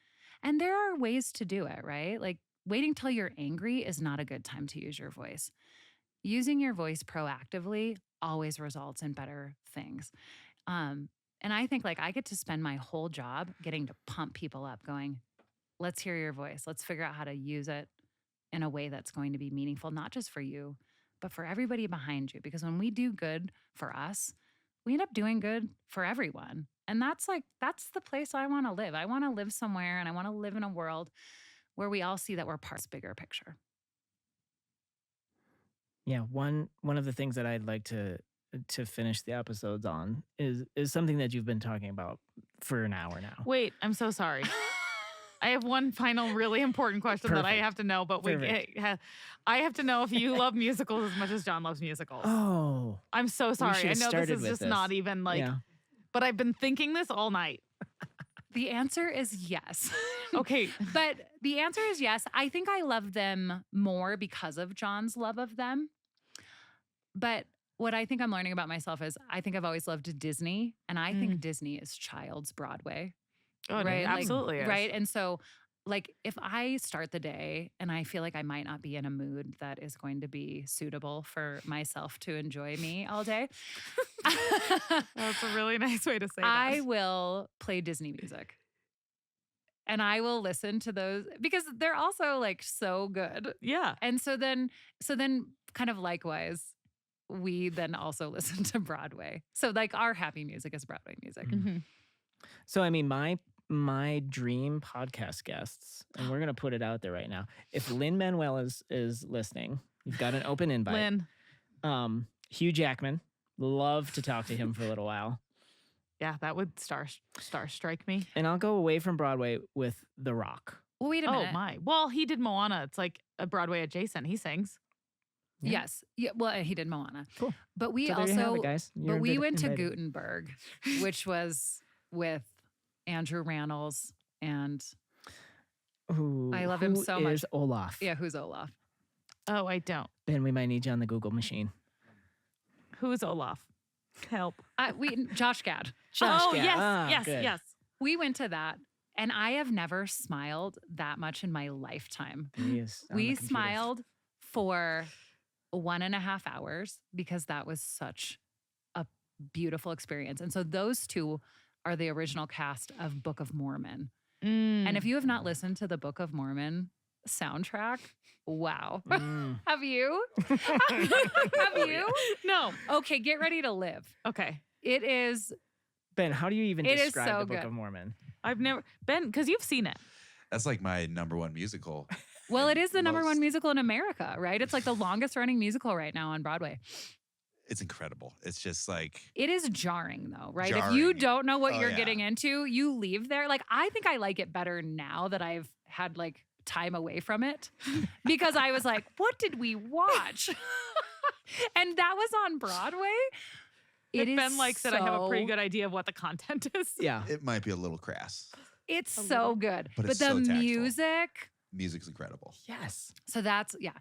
And there are ways to do it, right? Like, waiting till you're angry is not a good time to use your voice. Using your voice proactively always results in better things. And I think like I get to spend my whole job getting to pump people up, going, let's hear your voice. Let's figure out how to use it in a way that's going to be meaningful, not just for you, but for everybody behind you. Because when we do good for us, we end up doing good for everyone. And that's the place I want to live. I want to live somewhere, and I want to live in a world where we all see that we're part of this bigger picture. Yeah, one of the things that I'd like to finish the episodes on is something that you've been talking about for an hour now. Wait, I'm so sorry. I have one final really important question that I Perfect. have to know, but I have to know if you love musicals as much as John loves musicals. Oh, I'm so sorry. I should've know this started is with just this. not even like, yeah. but I've been thinking this all night. The answer is yes. Okay. But the answer is yes. I think I love them more because of John's love of them. But what I think I'm learning about myself is I think I've always loved Disney, and I think Disney is child's Broadway. Oh, Right? it Like, absolutely is. Right. And so, like, if I start the day and I feel like I might not be in a mood that is going to be suitable for myself to enjoy me all day, That's a really nice way to say I that. will play Disney music. And I will listen to those because they're also like so good. Yeah. And so then kind of likewise, we then also listen to Broadway. So like our happy music is Broadway music. Mhm. So I mean, my dream podcast guests, and we're gonna put it out there right now. If Lin-Manuel is listening, you've got an open invite. Lynn. Hugh Jackman, love to talk to him for a little while. Yeah, that would star strike me. And I'll go away from Broadway with The Rock. Well, wait a Oh minute. my. Well, he did Moana. It's like a Broadway adjacent. He sings. Yeah. Yes. Yeah. Well, he did Moana. Cool. But we So there you have also, it, guys. but You're we good- went to invited. Gutenberg, which was with Andrew Rannells and Ooh, I love him who so much. is Olaf? yeah, who's Olaf? Oh, I don't. Then we might need you on the Google machine. Who's Olaf? Help. Josh Gad. Oh, Gad. yes. Ah, yes. good. Yes. We went to that, and I have never smiled that much in my lifetime. There he is on the We computer. smiled for 1.5 hours because that was such a beautiful experience. And so those two are the original cast of Book of Mormon. And if you have not listened to the Book of Mormon soundtrack, wow. Mm. Have you? Have you? No. Okay, get ready to live. Okay. It is Ben, how do you even It is describe so the Book good. of Mormon? I've never been because you've seen it. That's like my number one musical. Well, it is the number one Most- musical in America, right? It's like the longest running musical right now on Broadway. It's incredible. It's just like It is jarring though, right? If you Jarring. don't know what Oh, you're yeah. getting into, you leave there. Like, I think I like it better now that I've had like time away from it because I was like, what did we watch? And that was on Broadway. If It is Ben likes it, I have a pretty so- good idea of what the content is. Yeah. it might be a little crass. It's A so little. good. But it's the so tactful. music. Music's incredible. Yes. So that's, yeah.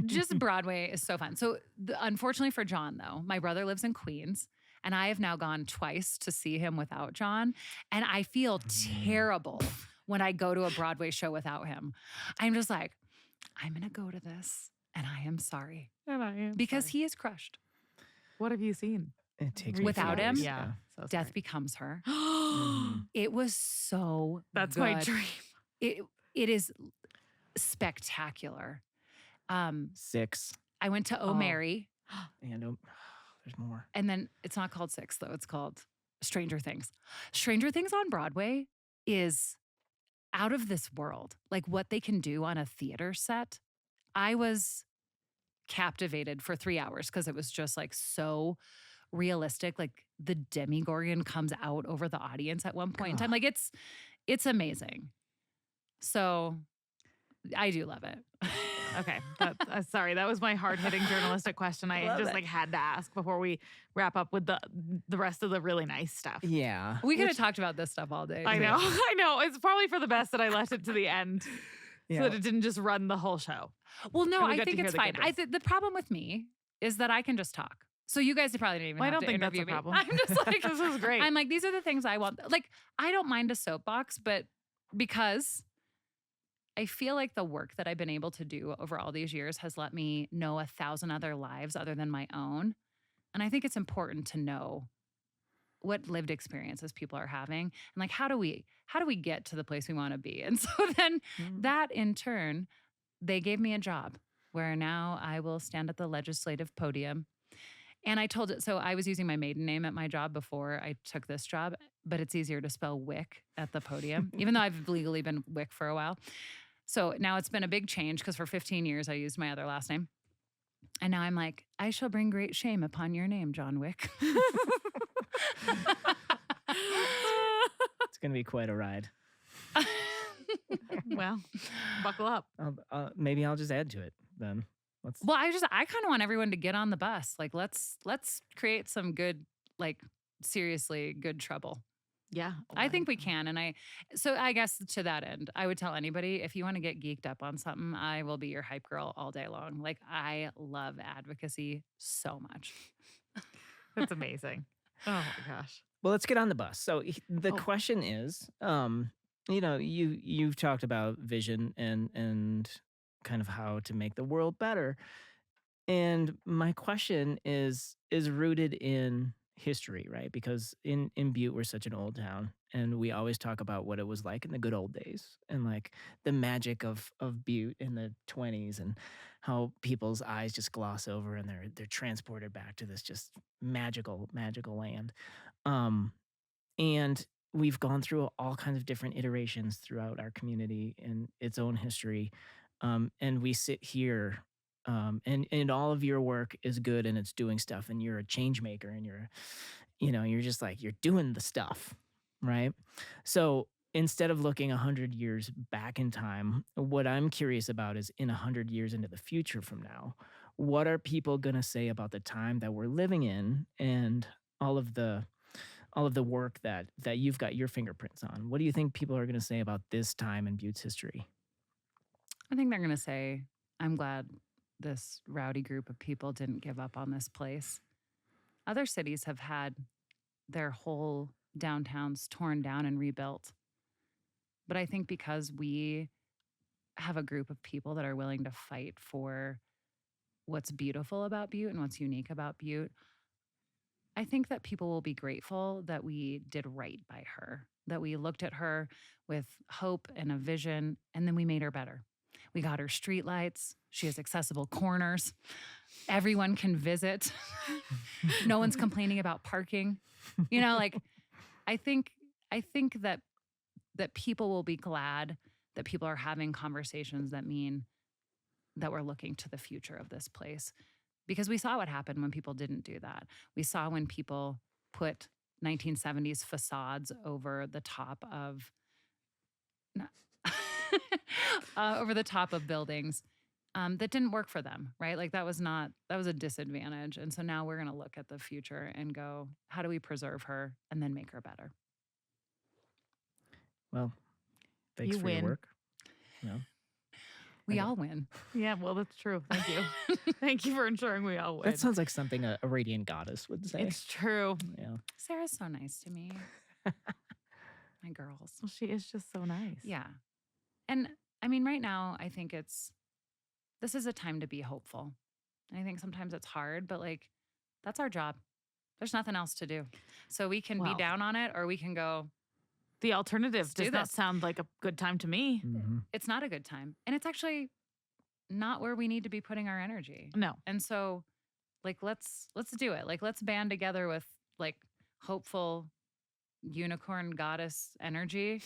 Just Broadway is so fun. So unfortunately for John, though, my brother lives in Queens, and I have now gone twice to see him without John, and I feel terrible when I go to a Broadway show without him. I'm just like, I'm gonna go to this, and I am sorry And I am because sorry. he is crushed. What have you seen? It takes Recently? Without him? Yeah. So Death sorry. becomes her. Mhm. It was so That's good. my dream. It is spectacular. 6 I went to Oh. Mary, and there's more. and then it's not called Six though. It's called Stranger Things. Stranger Things on Broadway is out of this world. Like what they can do on a theater set. I was captivated for 3 hours because it was just like so realistic. Like the Demigorgon comes out over the audience at one point in time. Like it's amazing. So I do love it. Okay. Sorry, that was my hard-hitting journalistic question. I Love just it. like had to ask before we wrap up with the rest of the really nice stuff. Yeah. We could have talked about this stuff all day. I too. know. I know. It's probably for the best that I left it to the end Yeah. so that it didn't just run the whole show. Well, no, And we I got to think hear it's the fine. good The problem with me is that I can just talk. So you guys probably didn't even Well, I have don't to think that's interview a me. problem. I'm just like, This is great. I'm like, these are the things I want. Like, I don't mind a soapbox, but because I feel like the work that I've been able to do over all these years has let me know 1,000 other lives other than my own. And I think it's important to know what lived experiences people are having and like how do we get to the place we want to be. And so then that in turn, they gave me a job where now I will stand at the legislative podium. And I told it, so I was using my maiden name at my job before I took this job, but it's easier to spell Wick at the podium, even though I've legally been Wick for a while. So now it's been a big change because for 15 years I used my other last name. And now I'm like, I shall bring great shame upon your name, John Wick. It's going to be quite a ride. Well, buckle up. Maybe I'll just add to it then. Well, I kind of want everyone to get on the bus. Like, let's create some good, like, seriously good trouble. Yeah. I think we can. And I guess to that end, I would tell anybody if you want to get geeked up on something, I will be your hype girl all day long. Like, I love advocacy so much. That's amazing. Oh my gosh. Well, let's get on the bus. So the Oh. question is, you've talked about vision and kind of how to make the world better. And my question is rooted in history, right? Because in Butte, we're such an old town, and we always talk about what it was like in the good old days and like the magic of Butte in the 20s and how people's eyes just gloss over and they're transported back to this just magical land. And we've gone through all kinds of different iterations throughout our community in its own history. And we sit here, and all of your work is good and it's doing stuff, and you're a change maker, and you're just like, you're doing the stuff, right? So instead of looking 100 years back in time, what I'm curious about is in 100 years into the future from now, what are people going to say about the time that we're living in and all of the work that you've got your fingerprints on? What do you think people are going to say about this time in Butte's history? I think they're going to say, I'm glad this rowdy group of people didn't give up on this place. Other cities have had their whole downtowns torn down and rebuilt. But I think because we have a group of people that are willing to fight for what's beautiful about Butte and what's unique about Butte, I think that people will be grateful that we did right by her, that we looked at her with hope and a vision, and then we made her better. We got her streetlights. She has accessible corners. Everyone can visit. No one's complaining about parking. I think that people will be glad that people are having conversations that mean that we're looking to the future of this place. Because we saw what happened when people didn't do that. We saw when people put 1970s facades over the top of buildings that didn't work for them, right? Like that was a disadvantage. And so now we're going to look at the future and go, how do we preserve her and then make her better? Well, thanks You for your win. work. We all win. Yeah, well, that's true. Thank you. Thank you for ensuring we all win. That sounds like something a radiant goddess would say. It's true. Yeah. Sarah's so nice to me. My girls. Well, she is just so nice. Yeah. And I mean, right now, I think this is a time to be hopeful. And I think sometimes it's hard, but like, that's our job. There's nothing else to do. So we can Well. be down on it or we can go, The alternative Let's do does not this. sound like a good time to me. Mhm. it's not a good time. And it's actually not where we need to be putting our energy. No. And so like let's do it. Like let's band together with like hopeful unicorn goddess energy.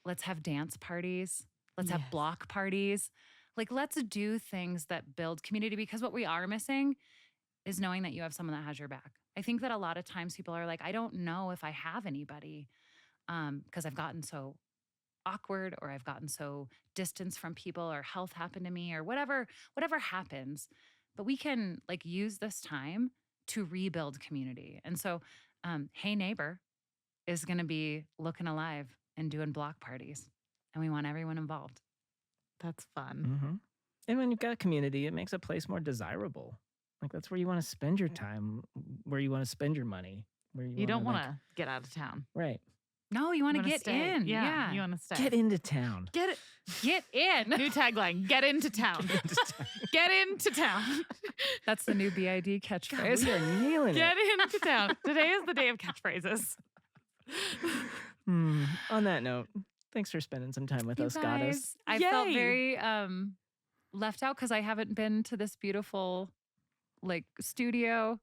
Let's have dance parties. Let's have Yes. block parties. Like let's do things that build community because what we are missing is knowing that you have someone that has your back. I think that a lot of times people are like, I don't know if I have anybody because I've gotten so awkward or I've gotten so distanced from people or health happened to me or whatever happens. But we can like use this time to rebuild community. And so, Hey Neighbor is going to be looking alive and doing block parties. And we want everyone involved. That's fun. Mhm. And when you've got a community, it makes a place more desirable. Like that's where you want to spend your time, where you want to spend your money. Where You don't wanna, want to get out of town. right. No, you want to wanna get stay. in. Yeah. You want to stay. Get into town. Get it. Get in. New tagline. Get into town. Get into town. That's the new BID God, catchphrase. we are nailing Get it. into town. Today is the day of catchphrases. On that note, thanks for spending some time with You us, goddess. guys, I felt Yay. very left out because I haven't been to this beautiful like studio.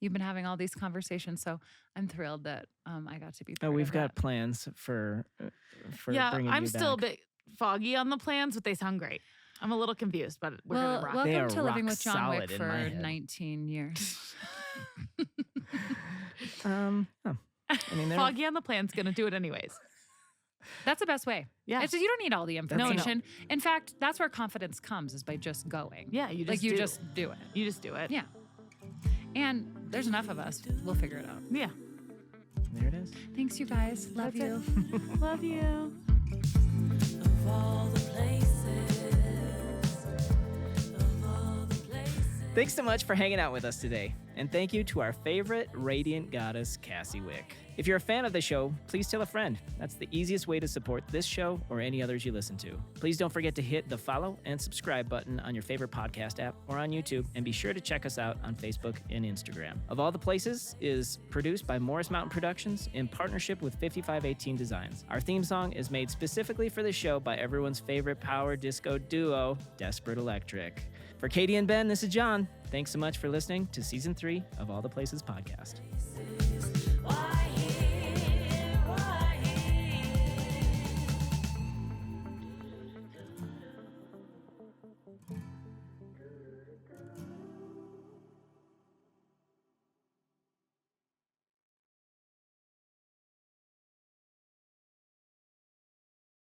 You've been having all these conversations, so I'm thrilled that I got to be. Oh, Part we've of got that. plans for Yeah, bringing I'm you still a back. bit foggy on the plans, but they sound great. I'm a little confused, but we're Well, gonna rock. They welcome are to living rock with John solid Wick in for my head. 19 years. Oh. I mean, they're- Foggy on the plan's gonna do it anyways. That's the best way. Yeah. It's just, you don't need all the no. information. In fact, that's where confidence comes is by just going. Yeah, you just like you do. just do it. You just do it. Yeah. And there's enough of us. We'll figure it out. Yeah. there it is. Thanks, you guys. Love That's you. Love you. Of all the places, of all the places. Thanks so much for hanging out with us today. And thank you to our favorite radiant goddess, Cassie Wick. If you're a fan of the show, please tell a friend. That's the easiest way to support this show or any others you listen to. Please don't forget to hit the follow and subscribe button on your favorite podcast app or on YouTube, and be sure to check us out on Facebook and Instagram. Of All the Places is produced by Morris Mountain Productions in partnership with 5518 Designs. Our theme song is made specifically for the show by everyone's favorite power disco duo, Desperate Electric. For Katie and Ben, this is John. Thanks so much for listening to Season 3 of All the Places podcast.